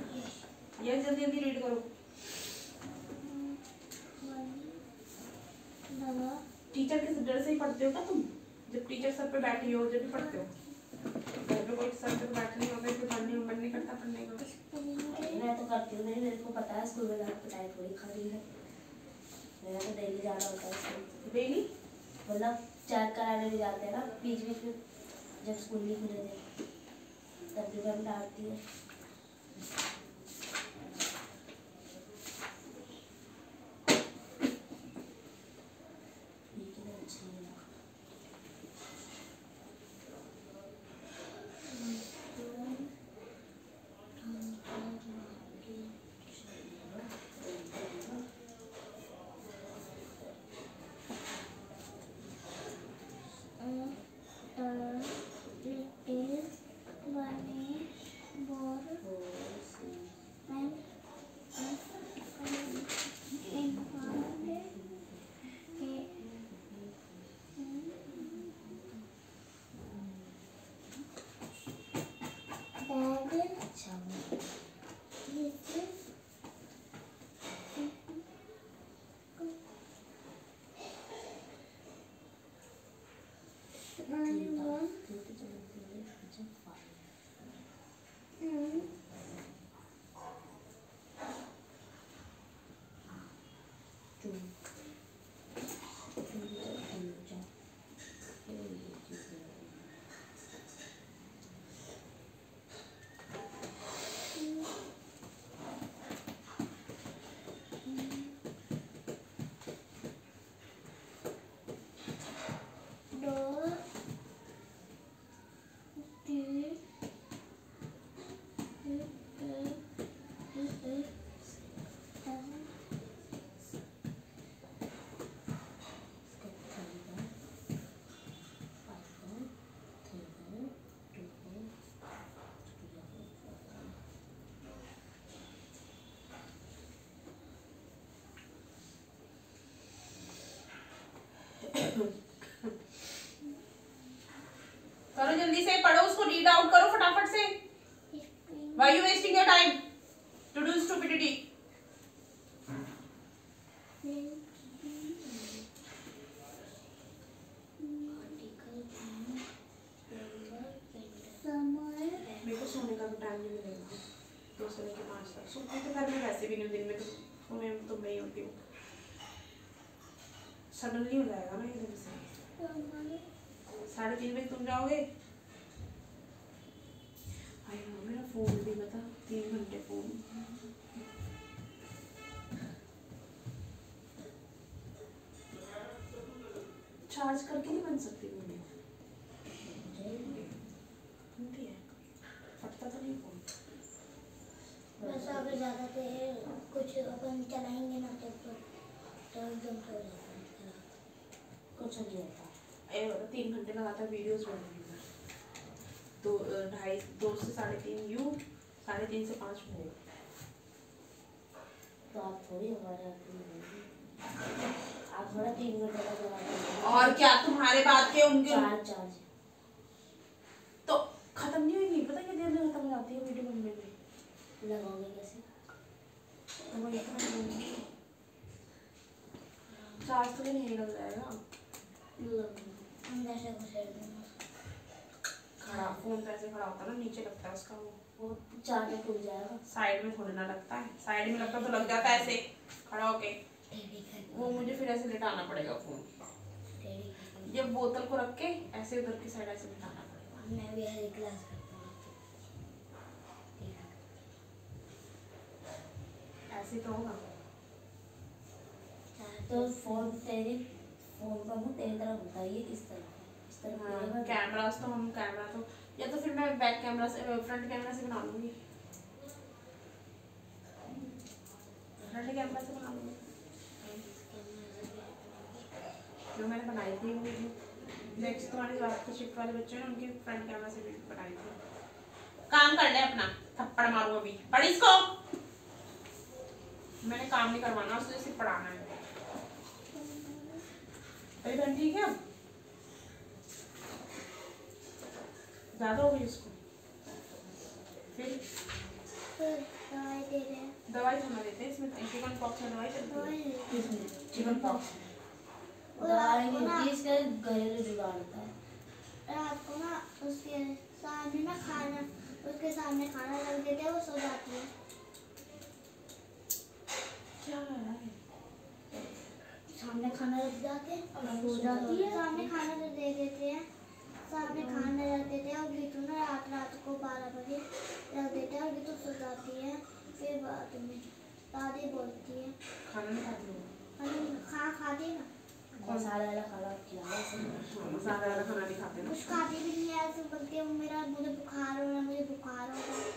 ये? जल्दी जल्दी रीड करो। टीचर के डर से ही पढ़ते हो क्या तुम? जब टीचर सर पे बैठी हो जब भी पढ़ते हो? घर पे कोई सर पे बैठ नहीं होता, फिर मन नहीं करता पढ़ने का। मैं तो करती हूँ, मेरे को पता है स्कूल में जाकर पिटाई थोड़ी खानी है। मेरा तो डेली जाना होता है स्कूल। डेली मतलब चेक कराने भी जाते हैं ना बीच बीच में, जब स्कूल नहीं खुले थे तब भी मैम डांटती है। करो जल्दी से, पढ़ो उसको, रीड आउट करो फटाफट से। Why you wasting your time to do stupidity? मेरे को सोने का भी टाइम नहीं मिलेगा 2 से लेकर 5 तक। सोती तो घर में वैसे भी नहीं, दिन में तो मैं ही होती हूँ। सडनली हो जाएगा ना एकदम से। 3:30 बजे तुम जाओगे? आई हाँ, मेरा फोन भी बता 3 घंटे फोन। चार्ज करके नहीं बन सकती वीडियो? बनती है, फटता तो नहीं फोन। वैसे अगर ज़्यादा देर कुछ अपन चलाएंगे ना तो एकदम हो जाता है खराब। कुछ नहीं होता। 3 घंटे लगातार वीडियोस बनाऊंगी मैं। तो 2 से 3:30 यू, 3:30 से 5 वो। तो आप थोड़ी हमारे आप थोड़ा 3 घंटे का जवाब। और क्या तुम्हारे बात के उनके चार्ज तो खत्म नहीं होगी, पता कितनी देर में खत्म हो जाती है वीडियो बनने में। लगाओगे कैसे? तो वो चार्ज तो नहीं लग जाएगा। अंदर से घुसेड़ दूँगा। खड़ा फोन तो ऐसे खड़ा होता है ना, नीचे लगता है उसका वो चार्ज टूट जाएगा। साइड में थोड़ी ना लगता है, साइड में लगता तो लग जाता है ऐसे खड़ा होके। वो मुझे फिर ऐसे लेटाना पड़ेगा फोन, जब बोतल को रख के ऐसे उधर की साइड ऐसे लेटाना पड़ेगा। मैं भी ऐसे क्लास करता हूँ। ऐसे तो होगा। तो फोन का मुंह तेरी तरफ होता है, ये इस तरफ हाँ, कैमरा तो या तो फिर मैं बैक कैमरा से फ्रंट कैमरा से बना लूंगी। फ्रंट कैमरा से बना लूंगी जो मैंने बनाई थी वो नेक्स्ट तुम्हारे जो आपके शिफ्ट वाले बच्चे हैं उनके फ्रंट कैमरा से भी बनाई थी। काम कर ले अपना, थप्पड़ मारूं अभी। पढ़ इसको। मैंने काम नहीं करवाना उससे, सिर्फ पढ़ाना है। अरे बहन ठीक है, अब ज्यादा हो गई उसको। फिर दवाई दे रहे हैं। दवाई तो ना देते हैं इसमें, चिकन पॉक्स में दवाई चलती है। चिकन पॉक्स दवाई नहीं होती, इसका घरेलू जुगाड़ होता है। रात को ना उसके सामने ना खाना, उसके सामने खाना रख देते हैं, वो सो जाती है। क्या है? सामने खाना रख जाते हैं, सो जाती है। सामने खाना तो दे देते हैं, सामने खाना रख देते हैं और गीतू ना रात को 12 बजे रख देते हैं और गीतू सो जाती है। फिर बाद में दादी बोलती है खाना नहीं खाती हो? खाती ना, मसाला वाला खाना खिलाओ। मसाला वाला खाना नहीं खाते ना। कुछ खाती भी नहीं है। ऐसे बोलती है मुझे बुखार हो रहा है, मुझे बुखार हो रहा है।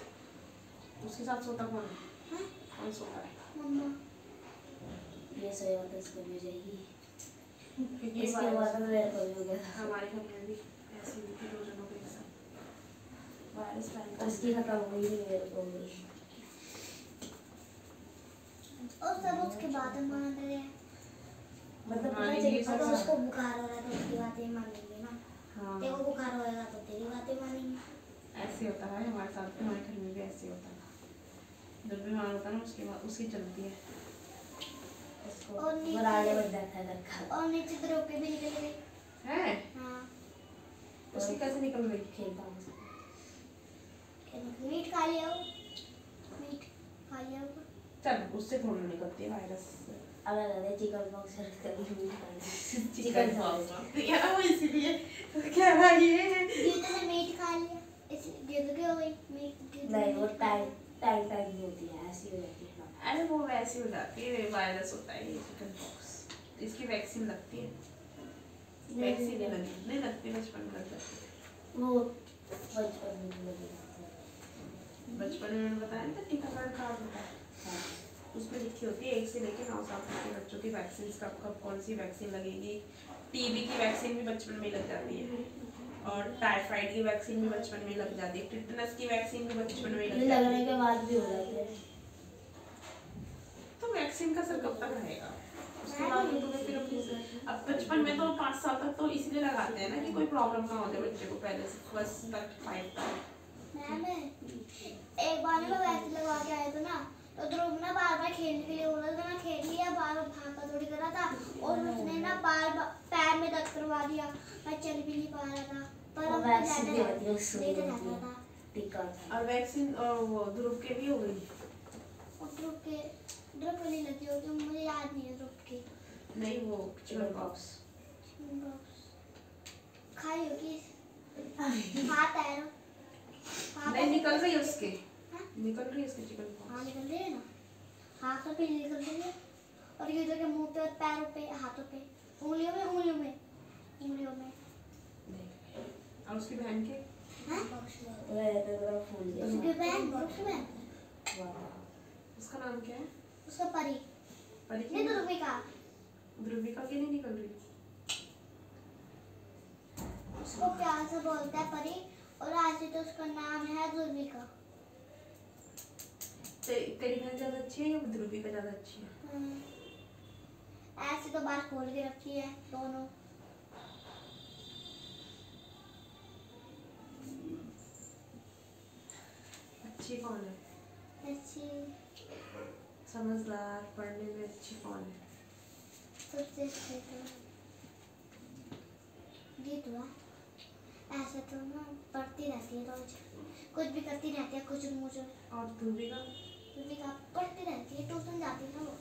उसके साथ सोता कौन है? हैं? कौन सोता है? मम्मा। ये सोया तो इसको भी जाएगी। क्योंकि इसके बाद तो मेरे को भी हो गया। हमारे घर में भी ऐसी हुई थी, 2 जनों के एक साथ वायरस फैल उसकी खत्म हुई नहीं, मेरे को हुई। और सब उसके बाद मान रहे हैं। मतलब हाँ, पता ये चले सब अगर उसको बुखार हो रहा है तो उसकी बातें मानेंगे ना। हाँ, तेरे को बुखार होएगा तो तेरी बातें मानेंगे। ऐसे होता है हमारे साथ भी, हमारे घर में भी ऐसे होता है। जब बीमार होता है ना उसके बाद उसकी चलती है। इसको और नीचे- बुराड़े बन जाता है लड़का। और नीचे तो रोके भी निकल गई। है हाँ, उसकी कैसे निकल गई? खेलता हूँ उसको। मीट खा लिया हो, मीट खा लिया होगा। चल उससे थोड़ी निकलती है वायरस, अब लग रहा है चिकन पॉक्स कभी चिकन पॉक्स यार वो इसीलिए क्या रहा ये गीतू ने मीट खा लिया, इसलिए गीतू की हो गई मीट। नहीं वो टाइट टाइट टाइट नहीं होती है, ऐसी हो जाती है। अरे वो वैसी हो जाती है, वायरस होता है ये चिकन पॉक्स, इसकी वैक्सीन लगती है। वैक्सीन नहीं लगती, बचपन में लग जाती है। वो बचपन में लगी बचपन में मैंने बताया ना टीकाकरण कार्ड होता है, उसमें लिखी होती है 1 से लेकर 9 साल तक के बच्चों की वैक्सीन कब कब कौन सी वैक्सीन लगेगी। टीबी की वैक्सीन भी बचपन में ही लग जाती है, और टाइफाइड की वैक्सीन भी बचपन में ही लग जाती है, टिटनस की वैक्सीन भी बचपन में ही लग जाती है। लगने के बाद भी हो जाती है। तो वैक्सीन का असर कब तक रहेगा? उसके बाद तो तुम्हें फिर अब बचपन में तो 5 साल तक तो इसलिए लगाते हैं ना कि कोई प्रॉब्लम ना हो जाए बच्चे को, पहले से फर्स्ट तक 5 तक। मैम एक बार मैं वैक्सीन लगवा के आया था ना, तो ध्रुव ना बार बार खेलने के लिए बोल रहा था, मैं खेल लिया, बार बार भागा थोड़ी कर रहा था, और उसने ना बार बार पैर में दर्द करवा दिया, मैं चल भी नहीं पा रहा था। पर अब वैक्सीन लेते दे रहता था। टीका और वैक्सीन वो ध्रुव के भी हो गई? और ध्रुव को नहीं लगी होगी, मुझे याद नहीं है ध्रुव की। नहीं वो चिकन पॉक्स खाई होगी, हाथ आया नहीं निकल रही उसके, निकल रही उसके चिकन पॉक्स। हाँ निकल रही है ना, हाथों पे निकल रही है, और ये के मुंह पे और पैरों पे हाथों पे उंगलियों में नहीं। और उसकी बहन के हैं? फूल उसकी बहन में उसका नाम क्या है? उसका परी परी नहीं ध्रुविका की नहीं निकल रही? उसको प्यार से बोलता है परी, और आज तो उसका नाम है ध्रुविका। तेरी बहन ज्यादा अच्छी है या ध्रुविका ज्यादा अच्छी है? ऐसे तो बात खोल के रखी है दोनों। अच्छी कौन है? अच्छी समझदार, पढ़ने में अच्छी कौन है? सबसे अच्छी तो गीतू है। ऐसे तो ना पढ़ती रहती है रोज, कुछ भी करती रहती है, कुछ मुझे। और ध्रुविका पढ़ती रहती है, ट्यूशन जाती है ना वो।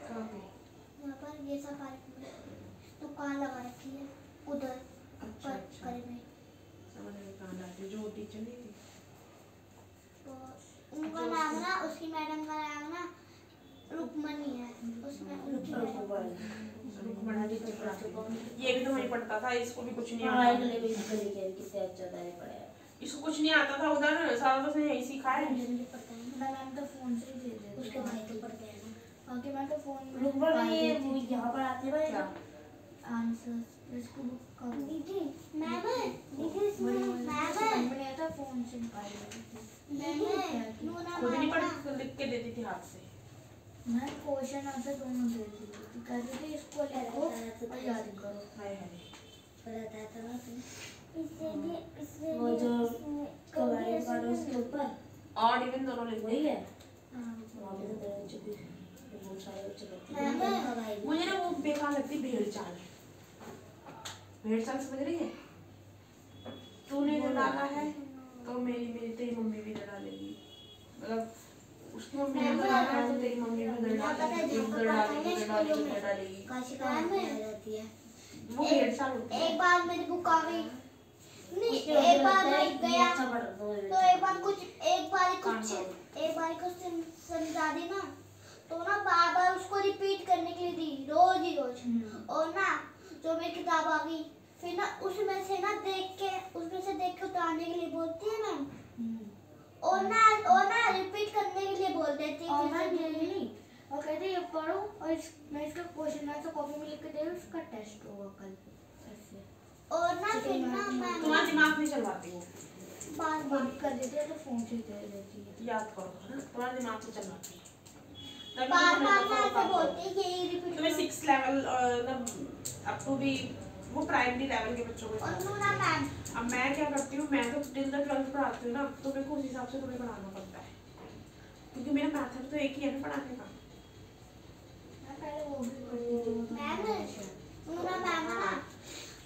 कहाँ पे? यहाँ पर ये सब पार्क में दुकान लगा रखी है उधर अच्छा पर अच्छा, करे में। समझ गई कहाँ जाती है, जो टीचर नहीं थी। तो उनका नाम ना, उसकी मैडम का नाम ना रुक्मणी है, उसमें उनकी मैडम रुक्मणी टीचर पढ़ाती है। ये भी तो वही पढ़ता था, इसको भी कुछ नहीं हाँ आता। एक लेवे गली के कितने अच्छा था ये पढ़ाया। इसको कुछ नहीं आता था, उधर सारा तो उसने यही सीखा है। मुझे पढ़ता है ना, मैम तो फोन से ही दे देते, उसके भाई तो पढ़ते हैं ना। बाकी मैं तो फोन में रुकबा ये वो यहाँ पर आते हैं क्या? आंसर इसको बुक कर दीजिए मैम मैम मैंने तो फोन से निकाल खुद नहीं पढ़ लिख के देती थी हाथ से। मैं क्वेश्चन आंसर दोनों दे दी थी, कहती थी इसको लिखो और याद करो। हाय हाय, बताया था ना तुम, वो जो कवाई पढ़ो उसके ऊपर और इवन दोनों लिख वही वही है। वहाँ पे तो तेरे बच्चे भी बहुत सारे बच्चे करते हैं। मैम मुझे ना वो बेकार लगती भेड़ चाल। भेड़ चाल समझ रही है? तूने जो डाला है तो मेरी मेरी तेरी मम्मी भी डालेगी, मतलब उसकी मम्मी ने डाला है तो तेरी मम्मी भी उधर डालेगी, उधर डालेगी, उधर डालेगी, उधर डालेगी। जाती है। वो भेड़ चाल होती है। एक बार मेरी बुक आ गई नहीं, उसके एक ऊपर बार लगता है मैं ये गया अच्छा पढ़ दो तो एक बार कुछ समझा दी ना, तो ना बार बार उसको रिपीट करने के लिए दी, रोज ही रोज। और ना जो मेरी किताब आ गई, फिर ना उसमें से देख के उतारने के लिए बोलती है मैम, और ना रिपीट करने के लिए बोल देती है। और मैं नहीं और कहते ये पढ़ो, और मैं इसका क्वेश्चन आंसर कॉपी में लिख के दे दूँ, उसका टेस्ट होगा कल ऐसे। और ना फिर ना मैं तुम्हारा दिमाग नहीं चलवाती वो, बार बार कर देती है तो फोन से दे देती है। याद करो है ना, तुम्हारा दिमाग से चलवाती है। तभी बार तो बार तुम्हें मैं पता ऐसे होता बोलती है यही रिपीट तुम्हें 6 लेवल मतलब अप टू भी वो प्राइमरी लेवल के बच्चों को और पढ़ाती नूना है। मैम अब मैं क्या करती हूँ, मैं तो टिल द 12th पढ़ाती हूँ ना, तो मेरे को उस हिसाब से तुम्हें पढ़ाना पड़ता है, क्योंकि मेरा मेथड तो एक ही है ना पढ़ाने का। पहले वो भी करती थी मैम, नूना मैम ना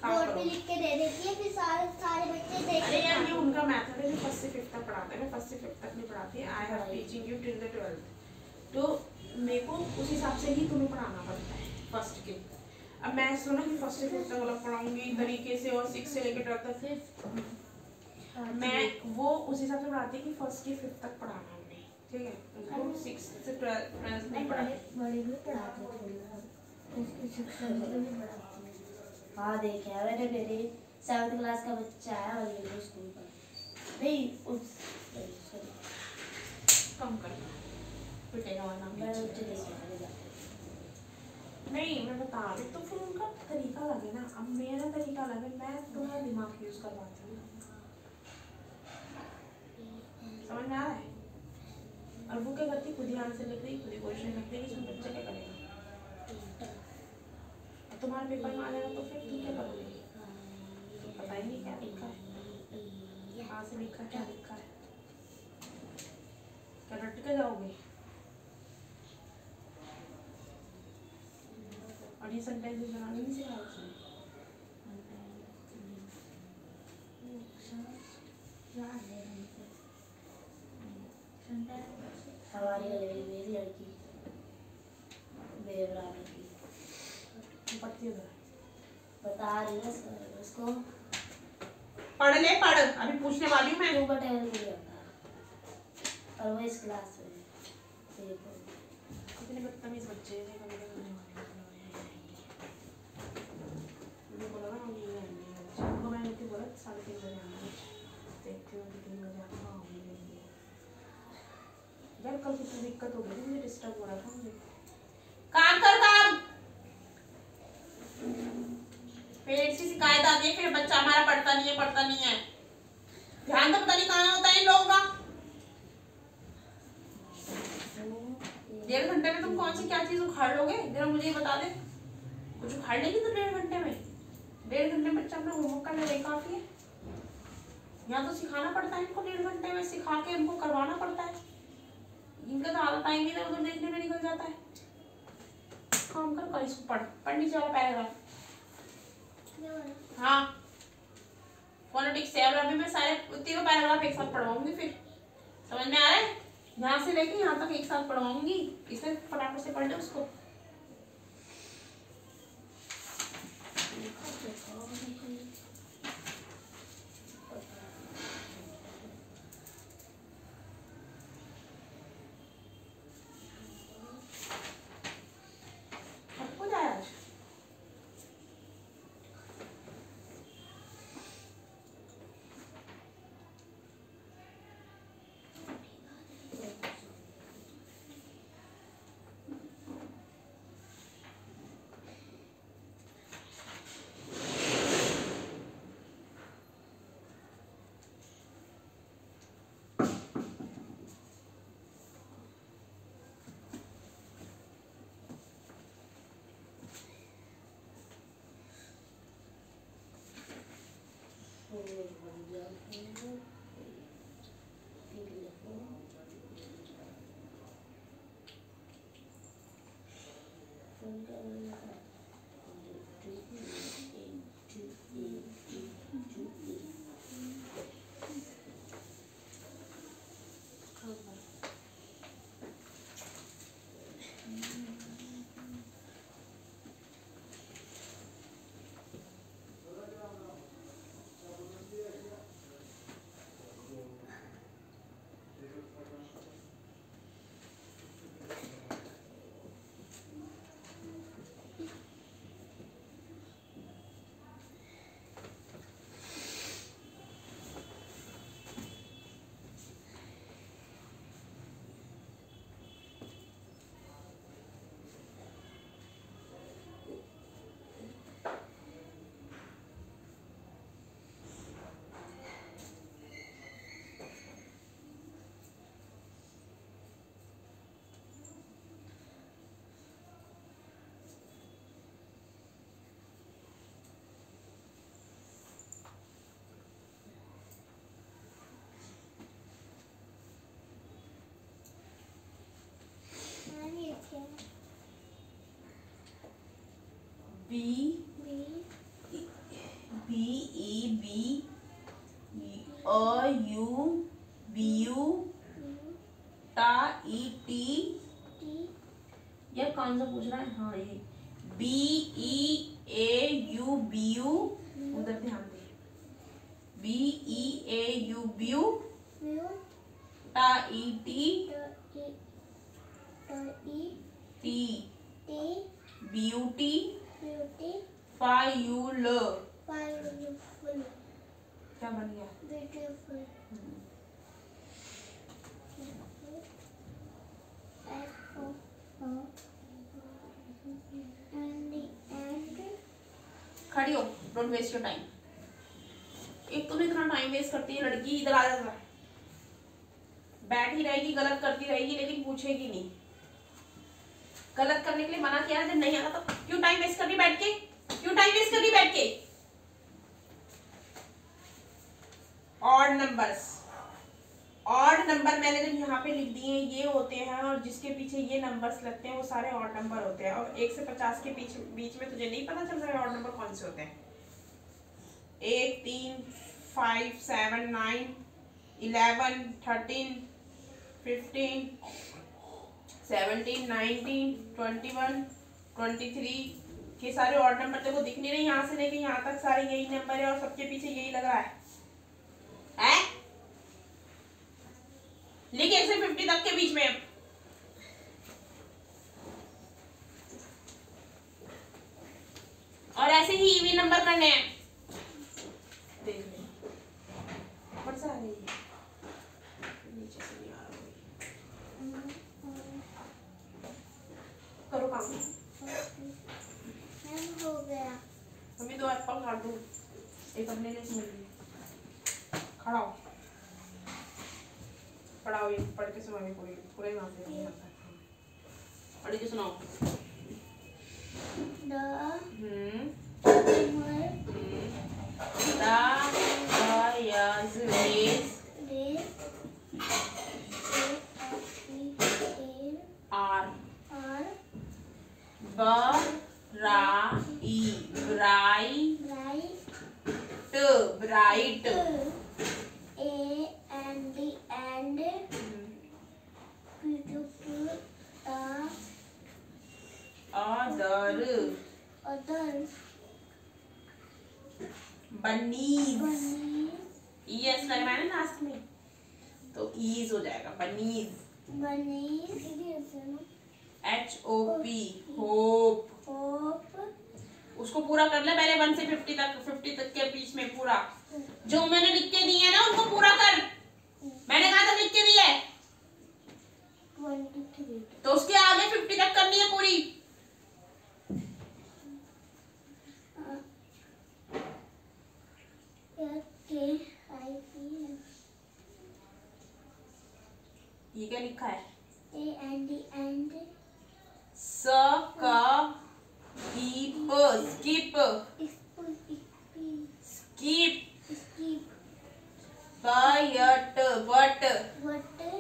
बोर्ड पे लिख के दे देती है, फिर सारे बच्चे देख अरे यार ये उनका मेथड है, जो 1st से 5th तक पढ़ाते हैं, मैं 1st से 5th तक नहीं पढ़ाती। I have teaching you till the 12th। तो मेरे को उस हिसाब से ही तुम्हें पढ़ाना पड़ता है फर्स्ट के। अब मैं सुनो कि फर्स्ट से फिफ्थ तक वाला पढ़ाऊंगी तरीके से और 6 से लेकर 12 तक मैं वो उस हिसाब से पढ़ाती है कि फर्स्ट के फिफ्थ तक पढ़ाना हमने, ठीक है। उसको 6 से 12 नहीं पढ़ाते। बड़े भी पढ़ाते थे, उसकी शिक्षा भी पढ़ाते हैं। हाँ देखे मैंने, मेरे 7th क्लास का बच्चा है और ये स्कूल का नहीं, उस कम कर पिटेगा वरना मैं उसे देखे जाते नहीं, मैं बता रही तो फिर उनका तरीका लगे ना। अब मेरा तरीका लगे, मैं तुम्हारा दिमाग यूज करवाती हूँ, समझ में आ रहा है। और वो क्या करती, खुद ही आंसर लिख रही, खुद ही क्वेश्चन लिख रही, इसमें बच्चा क्या करेगा। अब तुम्हारे पेपर में आ जाएगा तो फिर तुम क्या करोगे, पता ही नहीं क्या लिखा है, कहाँ से लिखा, क्या लिखा है, क्या रट के जाओगे। और ये सेंटेंसेस बनाने नहीं सिखाया उसने। हमारी मेरी लड़की बेवरानी की पढ़ती है बता रही है सर उसको, पढ़ ले पढ़, अभी पूछने वाली हूँ मैं। 2 का टेबल नहीं आता और वो इस क्लास में है। कितने बदतमीज बच्चे हैं, कभी कभी बोला ना हम ये आएंगे, उनको मैंने उनको बोला 3:30 बजे आएंगे, देखते हो 3 बजे आऊँगा यार। कल कितनी दिक्कत हो गई थी, मुझे डिस्टर्ब हो रहा था, मुझे काम कर काम। पेरेंट्स की शिकायत आती है, फिर बच्चा हमारा पढ़ता नहीं है। ध्यान तो पता नहीं कहाँ होता है इन लोगों का। 1.5 घंटे में तुम कौन सी क्या चीज उखाड़ लोगे, जरा मुझे ये बता दे। कुछ उखाड़ लेगी तो 1.5 घंटे में, 1.5 घंटे में बच्चा अपना होमवर्क करने नहीं काफी है। यहाँ तो सिखाना पड़ता है इनको, 1.5 घंटे में सिखा के इनको करवाना पड़ता है। इनका तो आधा टाइम ही उधर देखने में निकल जाता है। काम कर इसको पढ़ नीचे वाला पैराग्राफ। हाँ फोनेटिक्स से। अभी मैं सारे तीनों पैराग्राफ एक साथ पढ़वाऊंगी, फिर समझ में आ रहा है। यहाँ से लेके यहाँ तक एक साथ पढ़वाऊंगी, इसे फटाफट से पढ़ ले उसको। हो जाए आज B E B A U B U टा E T या कौन सा पूछ रहा है? हाँ ये BEAUBU, उधर ध्यान दे। BEAUBU, व्यू TET टी ब्यूटी ब्यूटी फायुल। फाइलफुल क्या बन गया? ब्यूटीफुल एंड खड़ी हो, डोंट वेस्ट योर टाइम। एक तुम इतना टाइम वेस्ट करती है लड़की, इधर आ जा। बैठ ही रहेगी, गलत करती रहेगी, लेकिन पूछेगी नहीं। गलत करने के लिए मना किया है, जब नहीं आता तो क्यों टाइम वेस्ट करनी बैठ के? क्यों टाइम वेस्ट करनी बैठ के? ऑड नंबर्स, ऑड नंबर मैंने जब यहाँ पे लिख दिए ये होते हैं, और जिसके पीछे ये नंबर्स लगते हैं वो सारे ऑड नंबर होते हैं। और 1 से 50 के बीच में तुझे नहीं पता चल रहा है ऑड नंबर कौन से होते हैं? 1, 3, 5, 7, 9, 11, 13, 15, 17, 19, 21, 23 के सारे ऑड नंबर तेरे को दिख नहीं रहे। यहाँ से लेके यहाँ तक सारे यही नंबर है और सबके पीछे यही लग रहा है। लिख 1 से 50 तक के बीच में। और ऐसे ही इवन नंबर करने हैं। देख ले ऊपर से आ रही है, नीचे से नहीं आ रहा। करो काम। हो गया। मम्मी 2 एप्पल काट दूं, एक अपने लिए समझ। खड़ा हो, पढ़ाओ, ये पढ़ के सुनाओ। पूरे नाम से नहीं आता है, पढ़ के सुनाओ। Bright, and beautiful other bunnies. ईएस लगना है ना लास्ट में, तो ईज हो जाएगा बनीज। HOP hope. उसको पूरा कर ले पहले 1 से 50 तक के बीच में पूरा। जो मैंने लिख के दिए ना उनको पूरा कर। मैंने कहा था लिख के दिए, 23 तो उसके आगे 50 तक करनी है पूरी। ये क्या लिखा है? and skip, skip, skip, but, what the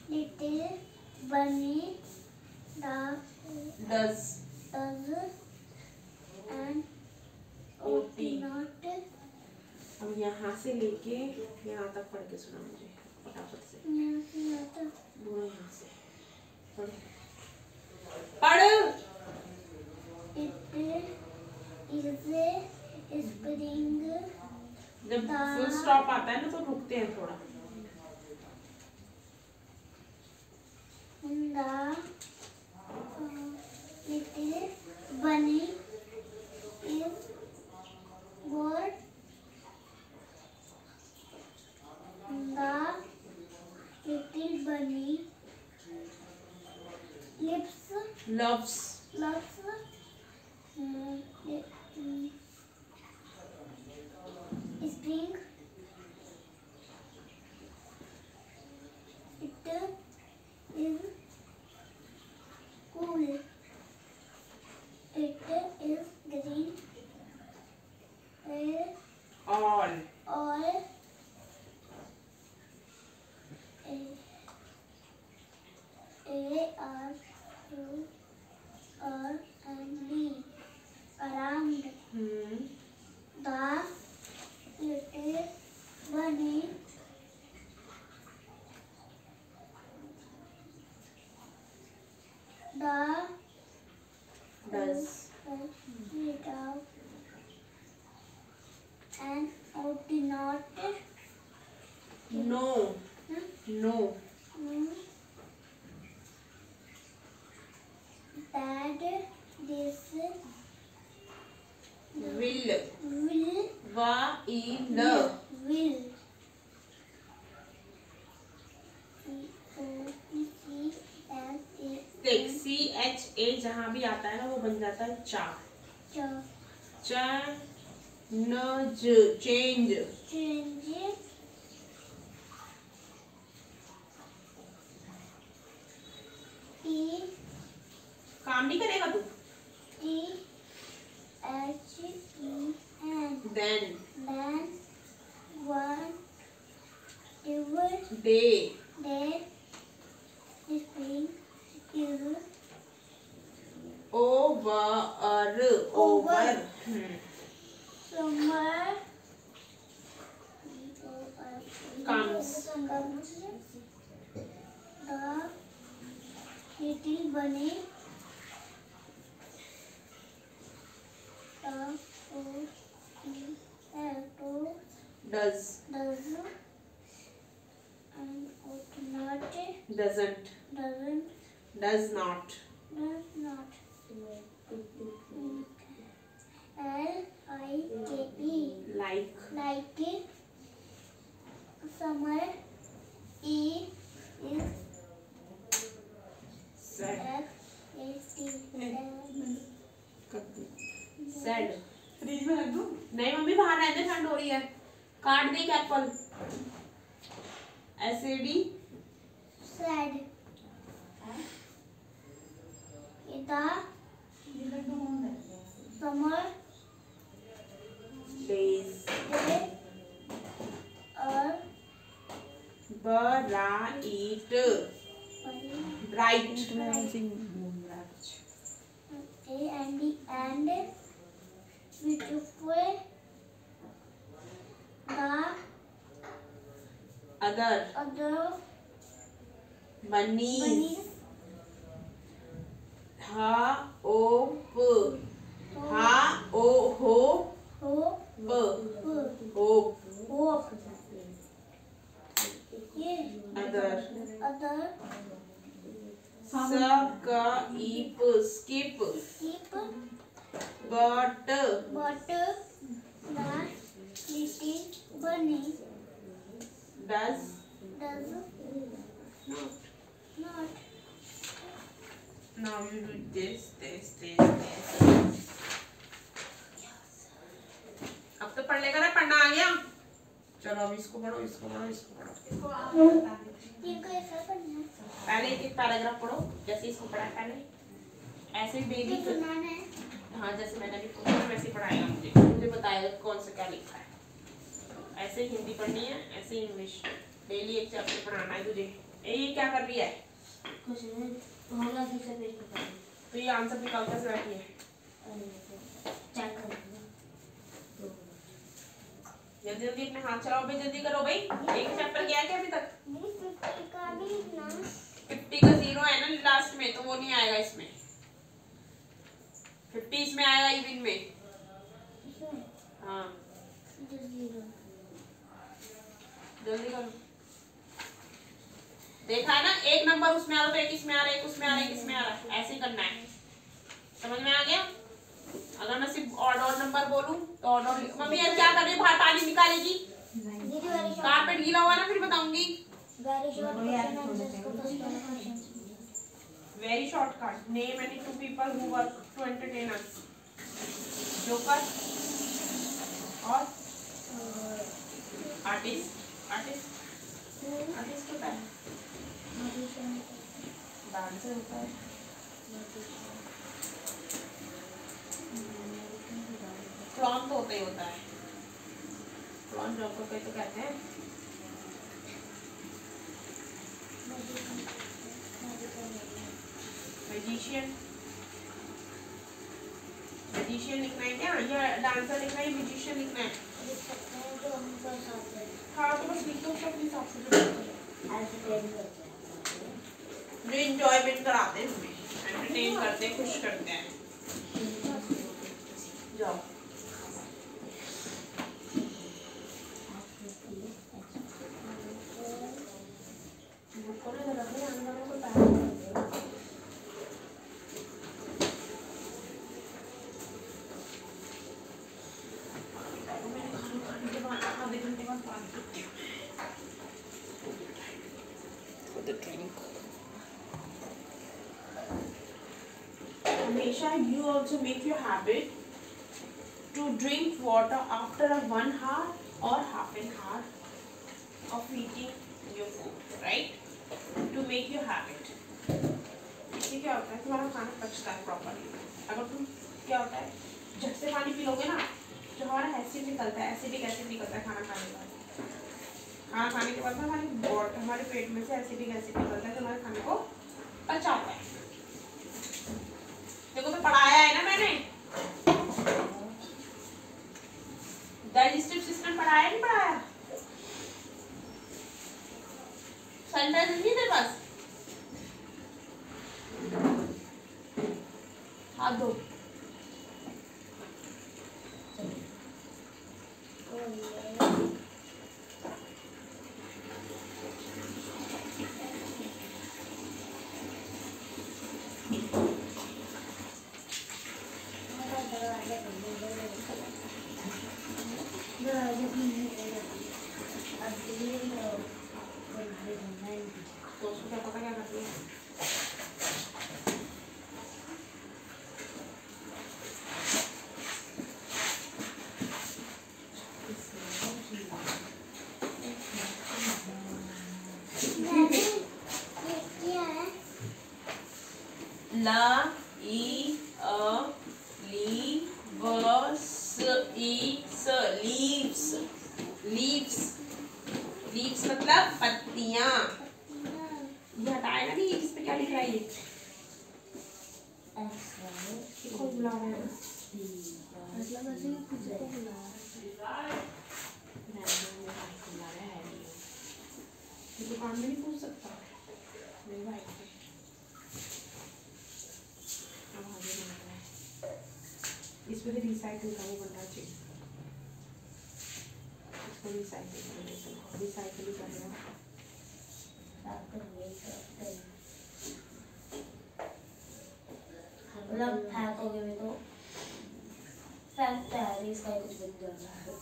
little bunny does and OT। not अब यहाँ से लेके यहाँ तक पढ़ के सुना मुझे फटाफट से। दोनों यहाँ से पढ़। it is spring जब फुल स्टॉप आता है ना तो रुकते हैं थोड़ा। the little bunny is good. The little bunny loves spring. It is cool. It is green. all All and B around the little bunny Does. without an ought not No. No. that this Will. will Will. देख CHA जहाँ भी आता है ना वो बन जाता है चा। Change. काम नहीं करेगा तू। Then. Day. Over. Summer Comes. The little bunny Does. and ought not Doesn't. Does not. Like Like. summer is Said. sad. Fridge में रख दूं? नहीं मम्मी बाहर रहने ठंड हो रही है। काट दे Apple. SAD. Sad. The summer Days. are Bright. and beautiful. The Other bunnies. bunnies Hope. Other. Skip. Keep But. the little bunny Does. does Not. not. Now you do this. अब तो पढ़ लेगा ना, पढ़ना आ गया। चलो अब इसको पढ़ो। इनको ऐसा पढ़ना है। पहले एक पैराग्राफ पढ़ो जैसे इसको पढ़ा पहले। ऐसे बेबी ये सुनाना है। हाँ जैसे मैंने अभी पूछा वैसे पढ़ाएगा मुझे बताएगा कौन सा क्या लिखा है। ऐसे हिंदी पढ़नी है, ऐसे इंग्लिश। डेली एक चैप्टर पढ़ाना है तुझे। ये क्या कर रही है? कुछ नहीं, होगा दूसरे पेज पे पढ़ेंगे। तो ये आंसर निकालते से बैठी है। चेक कर लो। जल्दी अपने हाथ चलाओ भाई, जल्दी करो भाई। एक चैप्टर किया है क्या अभी तक? 50 का 0 है ना लास्ट में, तो वो नहीं आएगा इसमें। 50 इसमें आएगा इवन में। हाँ जल्दी करो। देखा है ना, एक नंबर उसमें आ रहा तो एक इसमें आ रहा, एक उसमें आ रहा, एक इसमें आ रहा। ऐसे ही करना है। समझ में आ गया? अगर मैं सिर्फ ऑड नंबर बोलूं तो ऑड। मम्मी यार क्या कर रही है? बाहर पानी निकालेगी। कारपेट गीला हुआ ना, फिर बताऊंगी। Very shortcut. Name any two people who work to entertain us. Joker और artist होता है, डांसर होता है, क्लॉन तो होता ही होता है। क्लॉन जोकर पे तो कहते हैं। मैजिशियन लिखना है क्या? या डांसर लिखना है, म्यूजिशियन लिखना है? हाँ तो बस लिख दो अपने हिसाब से जो एंजॉयमेंट कराते हैं हमें। एंटरटेन करते हैं, खुश करते हैं। जाओ आधे घंटे बाद पानी पीती हूँ ड्रिंक। हमेशा you also make your habit to drink water after a 1 hour or half an hour of eating your food, right? To make your habit. इससे क्या होता है, तुम्हारा खाना पचता है प्रॉपरली। अगर तुम क्या होता है झट से पानी पी लोगे ना, जो हमारा एसिड निकलता है, एसिडिक एसिड निकलता है खाना खाने के बाद। खाना खाने के बाद ना हमारे पेट में से एसिडिक एसिड निकलता है जो हमारे खाने को पचाता है। देखो तो पढ़ाया है ना मैंने, डाइजेस्टिव सिस्टम पढ़ाया नहीं पढ़ाया? सैनिटाइजर नहीं तेरे पास? हाथ धो। तो उसको क्या पता क्या करती है? ला ई अ ली व स ई स लीव्स। लीव्स लीव्स मतलब पत्तियां। ये हटाए ना, नहीं इस पे क्या लिख रहा है? ये कौन बुला रहा है? मतलब ऐसे ही कुछ को बुला रहा है। दुकान में नहीं पूछ सकता मेरे भाई से। अब आगे बन रहा है, इस पे रिसाइकिल का वो बनना चाहिए। इसको रिसाइकिल ही कर रहा है। मतलब फेंकोगे में तो फेंकता है, इसका कुछ बन जाएगा।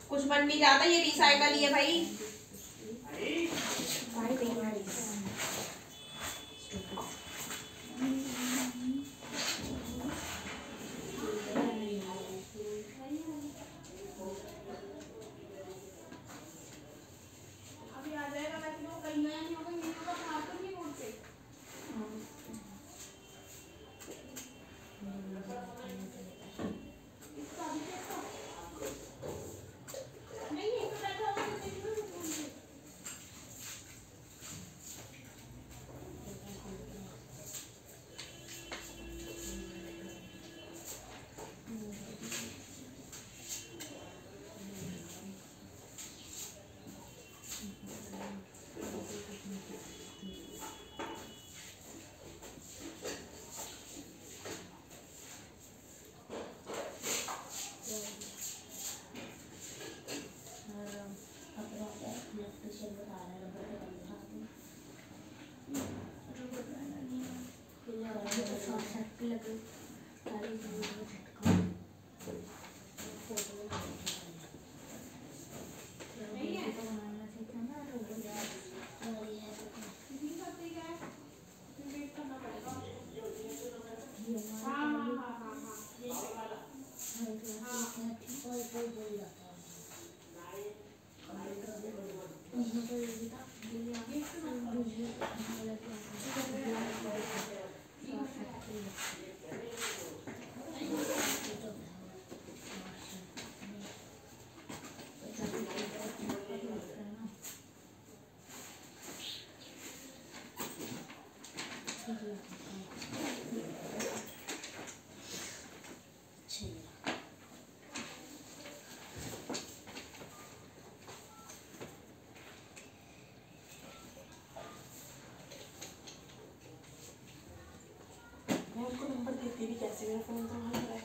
कुछ बन नहीं जाता, ये रिसाइकल ही है भाई। अभी आ जाएगा, वैसे वो कहीं गया नहीं होगा, नहीं होगा बाहर तो नहीं रोड पे। नहीं ये तो बैठा होगा तो देखो ना फोन पे। तेरी कैसे मेरा फोन तो वहां है।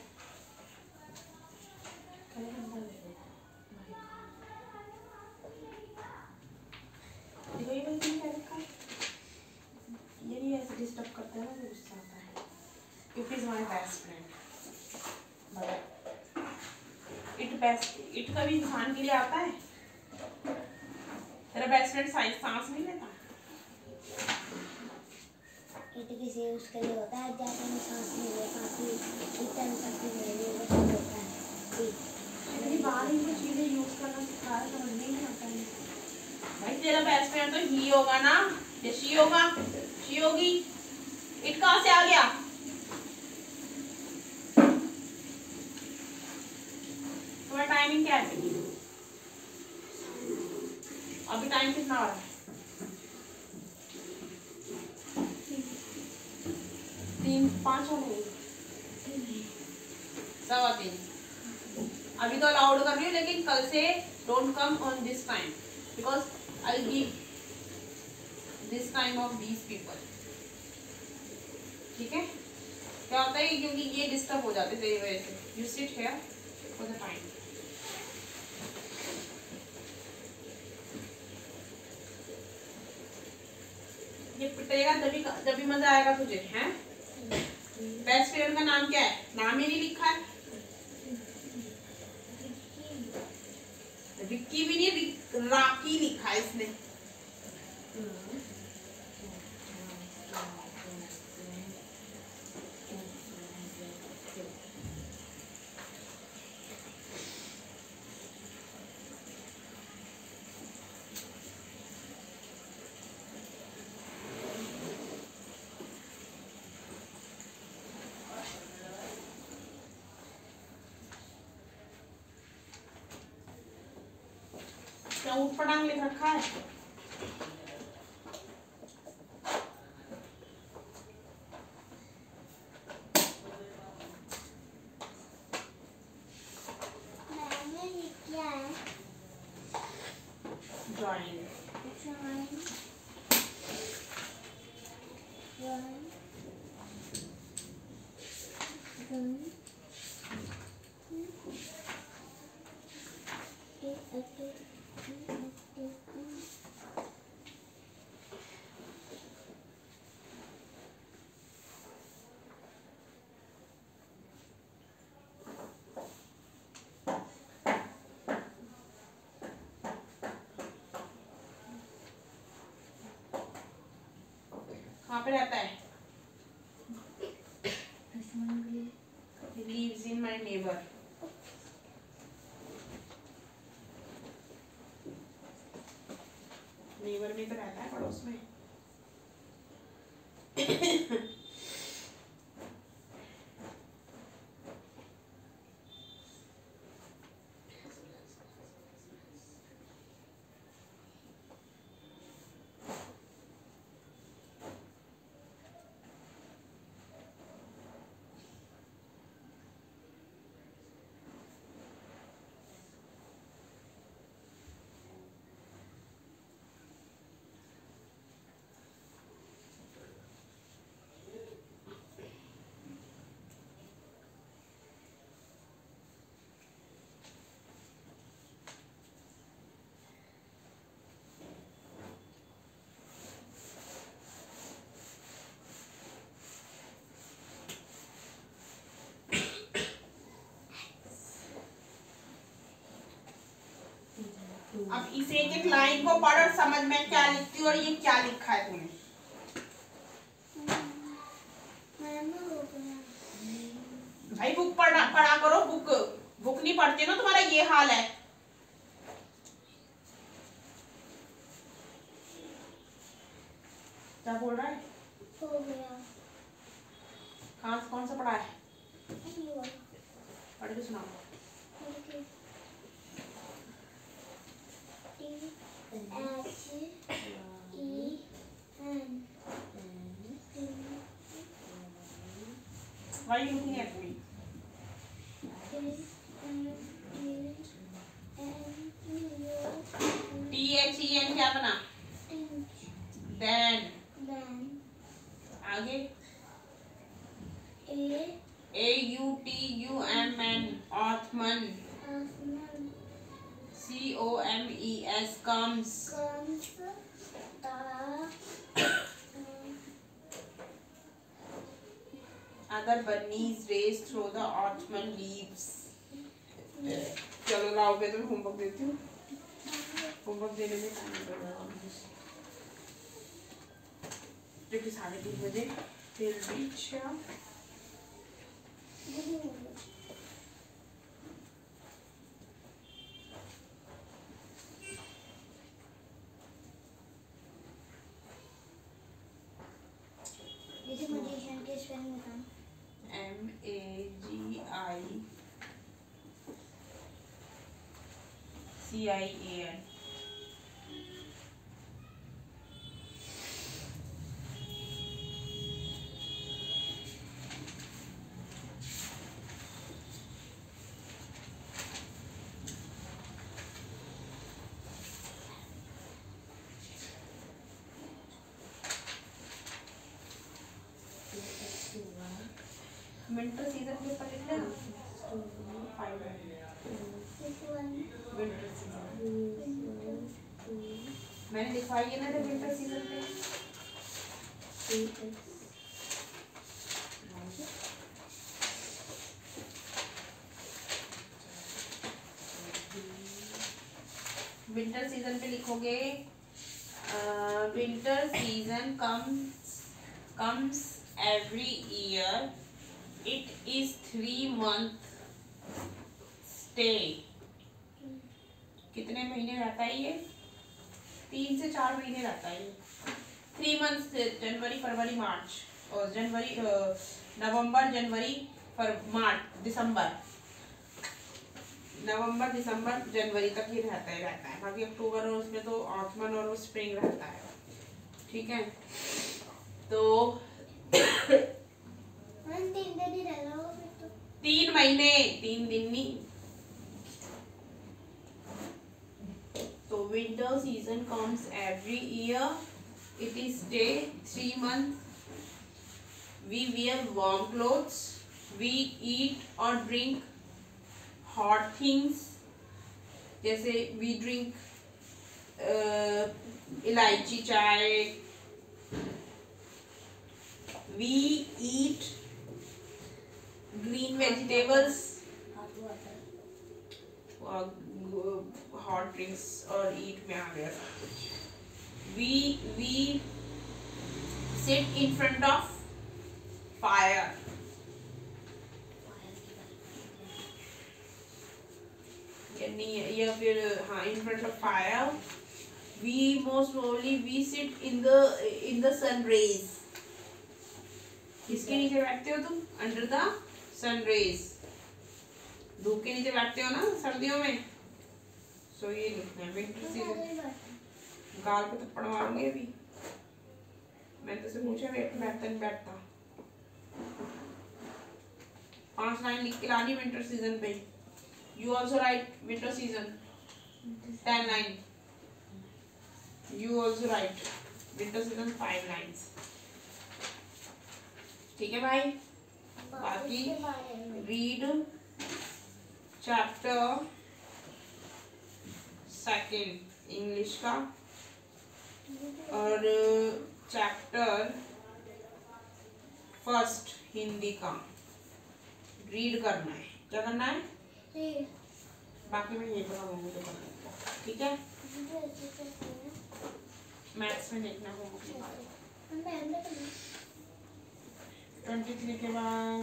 कल नंबर देखो ये वाली क्या लिखा है? ये नहीं ऐसे डिस्टर्ब करता है ना, मुझे गुस्सा आता है। It is my best friend. It कभी इंसान के लिए आता है? तेरा बेस्ट फ्रेंड सांस नहीं लेता? इट किसी उसके लिए होता है जैसे में सांस नहीं ले पाती, इतना सांस नहीं ले बस होता है। इतनी बार इनको चीजें यूज करना सिखाया, समझ नहीं आता है। भाई तेरा बेस्ट फ्रेंड तो ही होगा ना, या शी होगा, शी होगी। इट कहाँ से आ गया? तुम्हारा टाइमिंग क्या है? अभी टाइम कितना हो रहा है? 3:05 हो गई। 3:15। अभी तो अलाउड कर रही हूँ, लेकिन कल से don't come on this time because I give this time of these people. ठीक है? क्या होता है क्योंकि ये डिस्टर्ब हो जाते तेरी वजह से। You sit here for the time. ये पिटेगा तभी मजा आएगा तुझे, हैं? बेस्ट फ्रेंड का नाम क्या है? नाम ही नहीं लिखा है। विक्की भी नहीं, राकी लिखा है इसने। क्या ऊट पटांग लिख रखा है? मैंने ये क्या है? ड्राइंग। कहाँ पे रहता है? He lives in my neighbor. Neighbour में तो रहता है, पड़ोस में। अब इस एक लाइन को पढ़ और समझ में क्या लिखती हूँ और ये क्या लिखा है तूने। भाई बुक पढ़ा करो। बुक नहीं पढ़ते ना, तुम्हारा ये हाल है। क्या बोल रहा है? हो गया। कौन सा पढ़ा है? पढ़ के सुनाओ। Why are you looking at me? THEN क्या बना? Then आगे AUTUMN, Othman. COMES, comes. Other bunnies race through the autumn leaves. चलो लाओ मैं तुम्हें होमवर्क देती हूँ. होमवर्क देने में टाइम लगेगा. क्योंकि 3:30 बजे फिर बीच मैजिशियन के स्पेलिंग बताओ. MAGICIAN. विंटर सीजन के ऊपर लिखना है. विंटर सीजन मैंने लिखवाई है ना तो विंटर सीजन पे. विंटर सीजन पे लिखोगे winter season comes every year. It is 3 month stay. कितने महीने रहता है ये? 3 से 4 महीने रहता है ये. 3 months, जनवरी फरवरी मार्च, और जनवरी नवंबर जनवरी मार्च दिसंबर, नवंबर दिसंबर जनवरी तक ही रहता है. बाकी अक्टूबर और उसमें तो ऑटमन और स्प्रिंग रहता है. ठीक है, तो 3 दिन ही रह रहा होगा फिर तो. 3 महीने, 3 दिन नहीं. तो winter season comes every year. It is stay 3 months. We wear warm clothes. We eat or drink hot things. जैसे we drink इलायची चाय. We eat green vegetables. Hot drinks और eat में आ गया सब कुछ. We sit in front of fire. या फिर हाँ, in front of fire. We most probably we sit in the sun rays. किसके नीचे बैठते हो तुम? Under the sun rays. धूप के नीचे बैठते हो ना सर्दियों में. सो ये लिखना है विंटर सीजन. गाल पे थप्पड़ मारूंगी अभी. मैंने तुझसे पूछा बैठता नहीं बैठता. 5 लाइन लिख के लानी विंटर सीजन पे. You also write winter season. 10 line. You also write winter season 5 lines. ठीक है भाई. बाकी read chapter 2 इंग्लिश का और चैप्टर 1 हिंदी का रीड करना है. क्या करना है? बाकी मैं ये पढ़ाऊंगी तो करना. ठीक है, मैथ्स में देखना होगा. 23 के बाद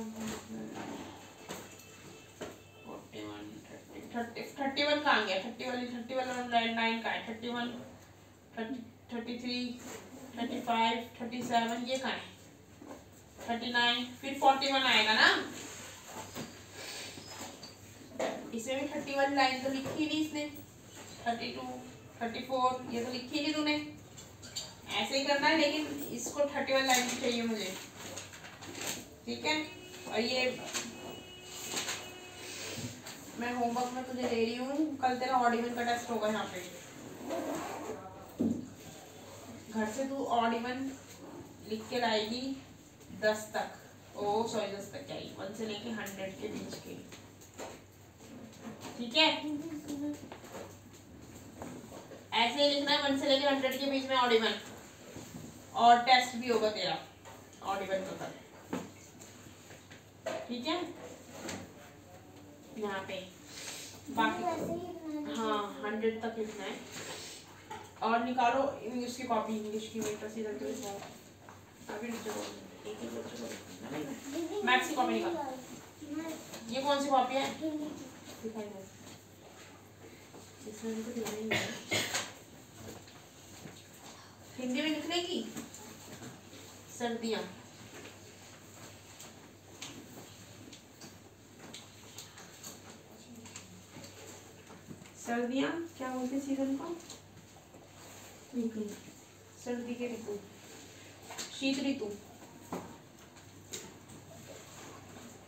31 कहाँ गया? 31 का है. 31, 33, 35, 37 ये कहाँ है? 39 फिर 41 आएगा ना. इसमें भी 31 लाइन तो लिखी नहीं इसने. 32, 34 ये तो लिखी नहीं तूने. ऐसे ही करना है, लेकिन इसको 31 लाइन की चाहिए मुझे. ठीक है, और ये मैं होमवर्क में तुझे दे रही हूँ. कल तेरा ऑडिमन का टेस्ट होगा यहाँ पे. घर से तू ऑडिमन लिख के लाएगी 10 तक. ओ सॉरी 10 तक क्या ही 1 से लेके 100 के बीच के, ठीक है। ऐसे ही लिखना है 1 से लेके 100 के बीच में ऑडिबल, और टेस्ट भी होगा तेरा ऑडिबल का कल, ठीक है। यहाँ पे बाकी हाँ 100 तक लिखना है। और निकालो इंग्लिश की कॉपी, इंग्लिश की मेरे पास इधर तो अभी मैथ्स की कॉपी निकालो। ये कौन सी कॉपी है? दिखाई दे, इसमें भी तो दिखाई नहीं है। हिंदी में लिखने सर्दियाँ, सर्दियाँ क्या बोलते हैं सीजन को? सर्दी के ऋतु, शीत ऋतु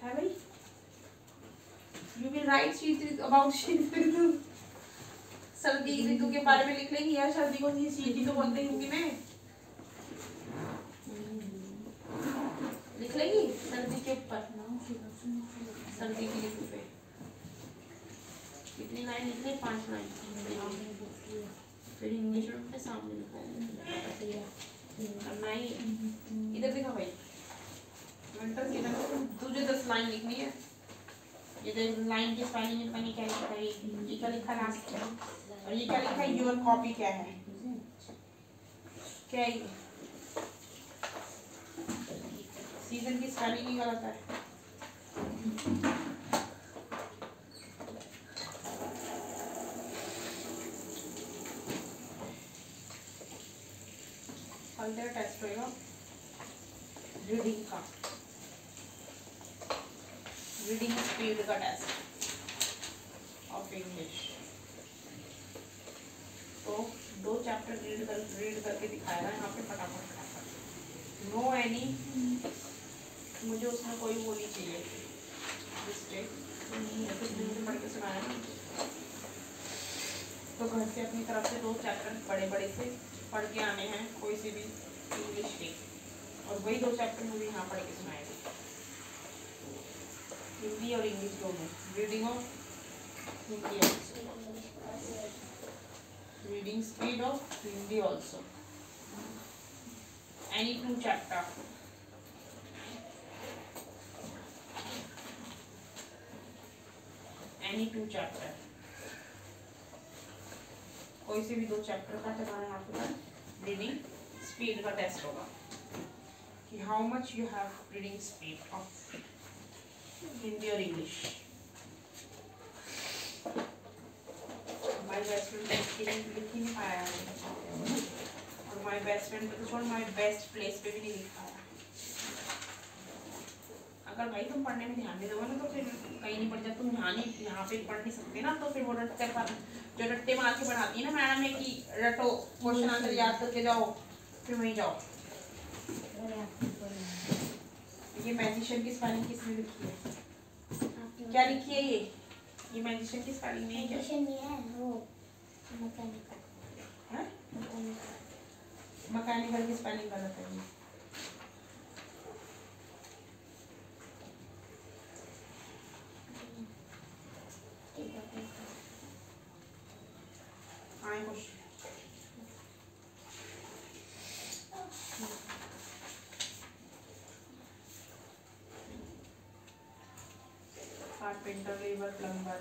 है भाई। यू विल राइट शीत ऋतु, अबाउट शीत ऋतु, सर्दी ऋतु के बारे में लिख लेंगे यार। सर्दी को शीत ऋतु बोलते हैं हिंदी में, लिख लेंगी सर्दी के ऊपर, सर्दी की ऋतु पे कितनी लाइन लिखने? 5 लाइन। फिर इंग्लिश में अपने सामने लिखा है, इधर देखा भाई, विंटर सीजन में तुझे 10 लाइन लिखनी है। ये देख लाइन की स्पेलिंग में पता नहीं क्या लिखा है, ये क्या लिखा लास्ट में, और ये क्या लिखा है योर कॉपी क्या है, क्या है सीजन की स्पेलिंग ही गलत है। कल तेरा टेस्ट होगा रीडिंग का, रीडिंग स्पीड का टेस्ट ऑफ इंग्लिश। तो 2 चैप्टर रीड करके दिखाएगा यहाँ पे फटाफट। नो एनी, मुझे उसमें कोई वो नहीं चाहिए मिस्टेक, मुझे पढ़ के सुनाया नहीं। तो घर से अपनी तरफ से 2 चैप्टर बड़े से पढ़ के आने हैं कोई से भी इंग्लिश के, और वही 2 चैप्टर मुझे यहाँ पढ़ के सुनाएंगे, हिंदी और इंग्लिश दोनों। Reading of Hindi also, reading speed of Hindi also, any 2 chapter. Any 2 chapter, कोई से भी 2 चैप्टर का तुम्हारे यहाँ पे रीडिंग स्पीड का टेस्ट होगा कि how much you have reading speed of Hindi और इंग्लिश। माय बेस्ट फ्रेंड लिख ही नहीं पाया है, और माय बेस्ट फ्रेंड पे तो छोड़, माय बेस्ट प्लेस पे भी नहीं लिख पाया। अगर भाई तुम पढ़ने में ध्यान नहीं दोगे ना तो फिर कहीं नहीं पढ़ जाए, तुम यहाँ पे पढ़ नहीं सकते ना, तो फिर वो रट्टे जो रट्टे मार के पढ़ाती है ना मैडम ने कि रटो क्वेश्चन आंसर याद करके जाओ फिर वहीं जाओ। ये मैजिशियन की स्पेलिंग किसने लिखी है? क्या लिखी है ये मैजिशियन की स्पेलिंग नहीं है क्या? नहीं है वो मैकेनिकल है, मैकेनिकल की स्पेलिंग गलत है। Carpenter, labour, plumber.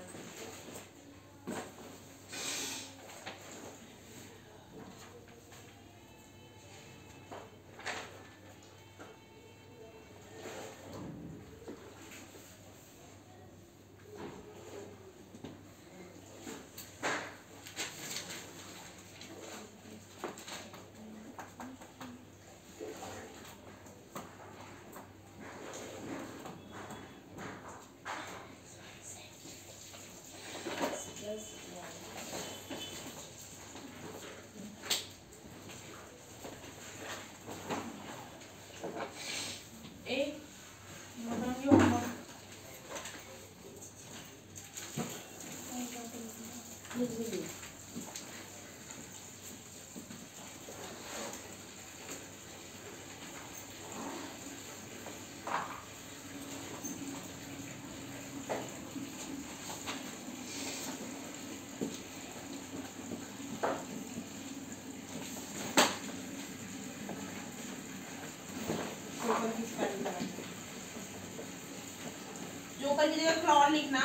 की जगह क्लॉन लिखना।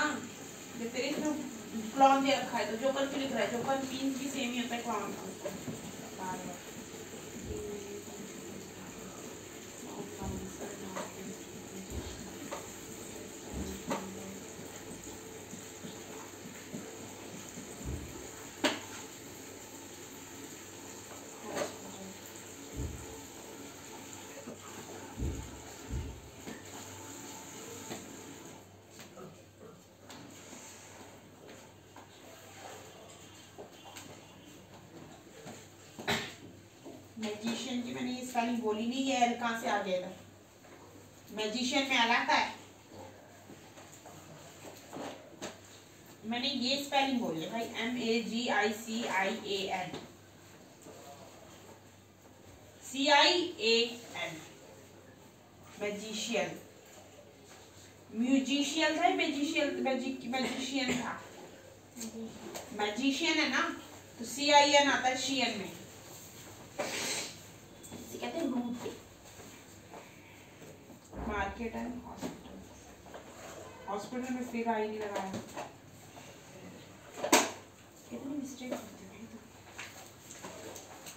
जब तेरे इसमें क्लॉन दे रखा है तो जोकर क्यों लिख रहा है? जोकर मीन्स भी सेम ही होता है क्लॉन का। मैजिशियन की मैंने ये स्पेलिंग बोली नहीं, ये एल कहाँ से आ गया था? मैजिशियन में एल आता है। मैंने ये स्पेलिंग बोली है भाई, MAGICIAN, CIAN, मैजिशियन। म्यूजिशियन था, मैजिशियन था। मैजिशियन है ना, तो CIN आता है शियन में। इसे कहते हैं root. Market and hospital, hospital में फिर आई नहीं लगाया। कितनी मिस्टेक करते हैं तो।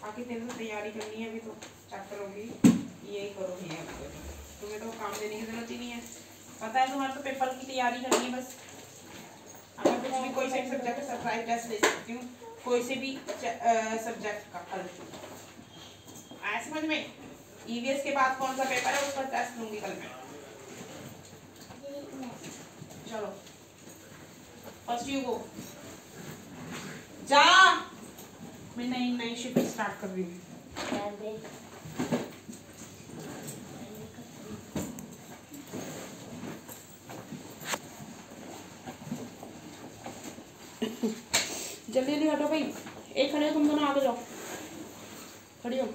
आगे तेरे को तैयारी करनी है, अभी तो चैप्टर होगी, यही करोगे अब तो। तुम्हें तो काम देने की जरूरत ही नहीं है, पता है तुम्हारे तो पेपर की तैयारी करनी है बस। अगर कुछ भी कोई से सब्जेक्ट सरप्राइज टेस्ट ले सकती हूँ, कोई से भी सब्जेक्ट का कल आया समझ में। EVS के बाद कौन सा पेपर है उसका टेस्ट लूंगी कल मैं। चलो फर्स्ट यू गो, जा। मैं नई शिफ्ट स्टार्ट कर रही हूँ। जल्दी जल्दी हटो भाई, एक खड़े हो तुम दोनों, आगे जाओ, खड़ी हो।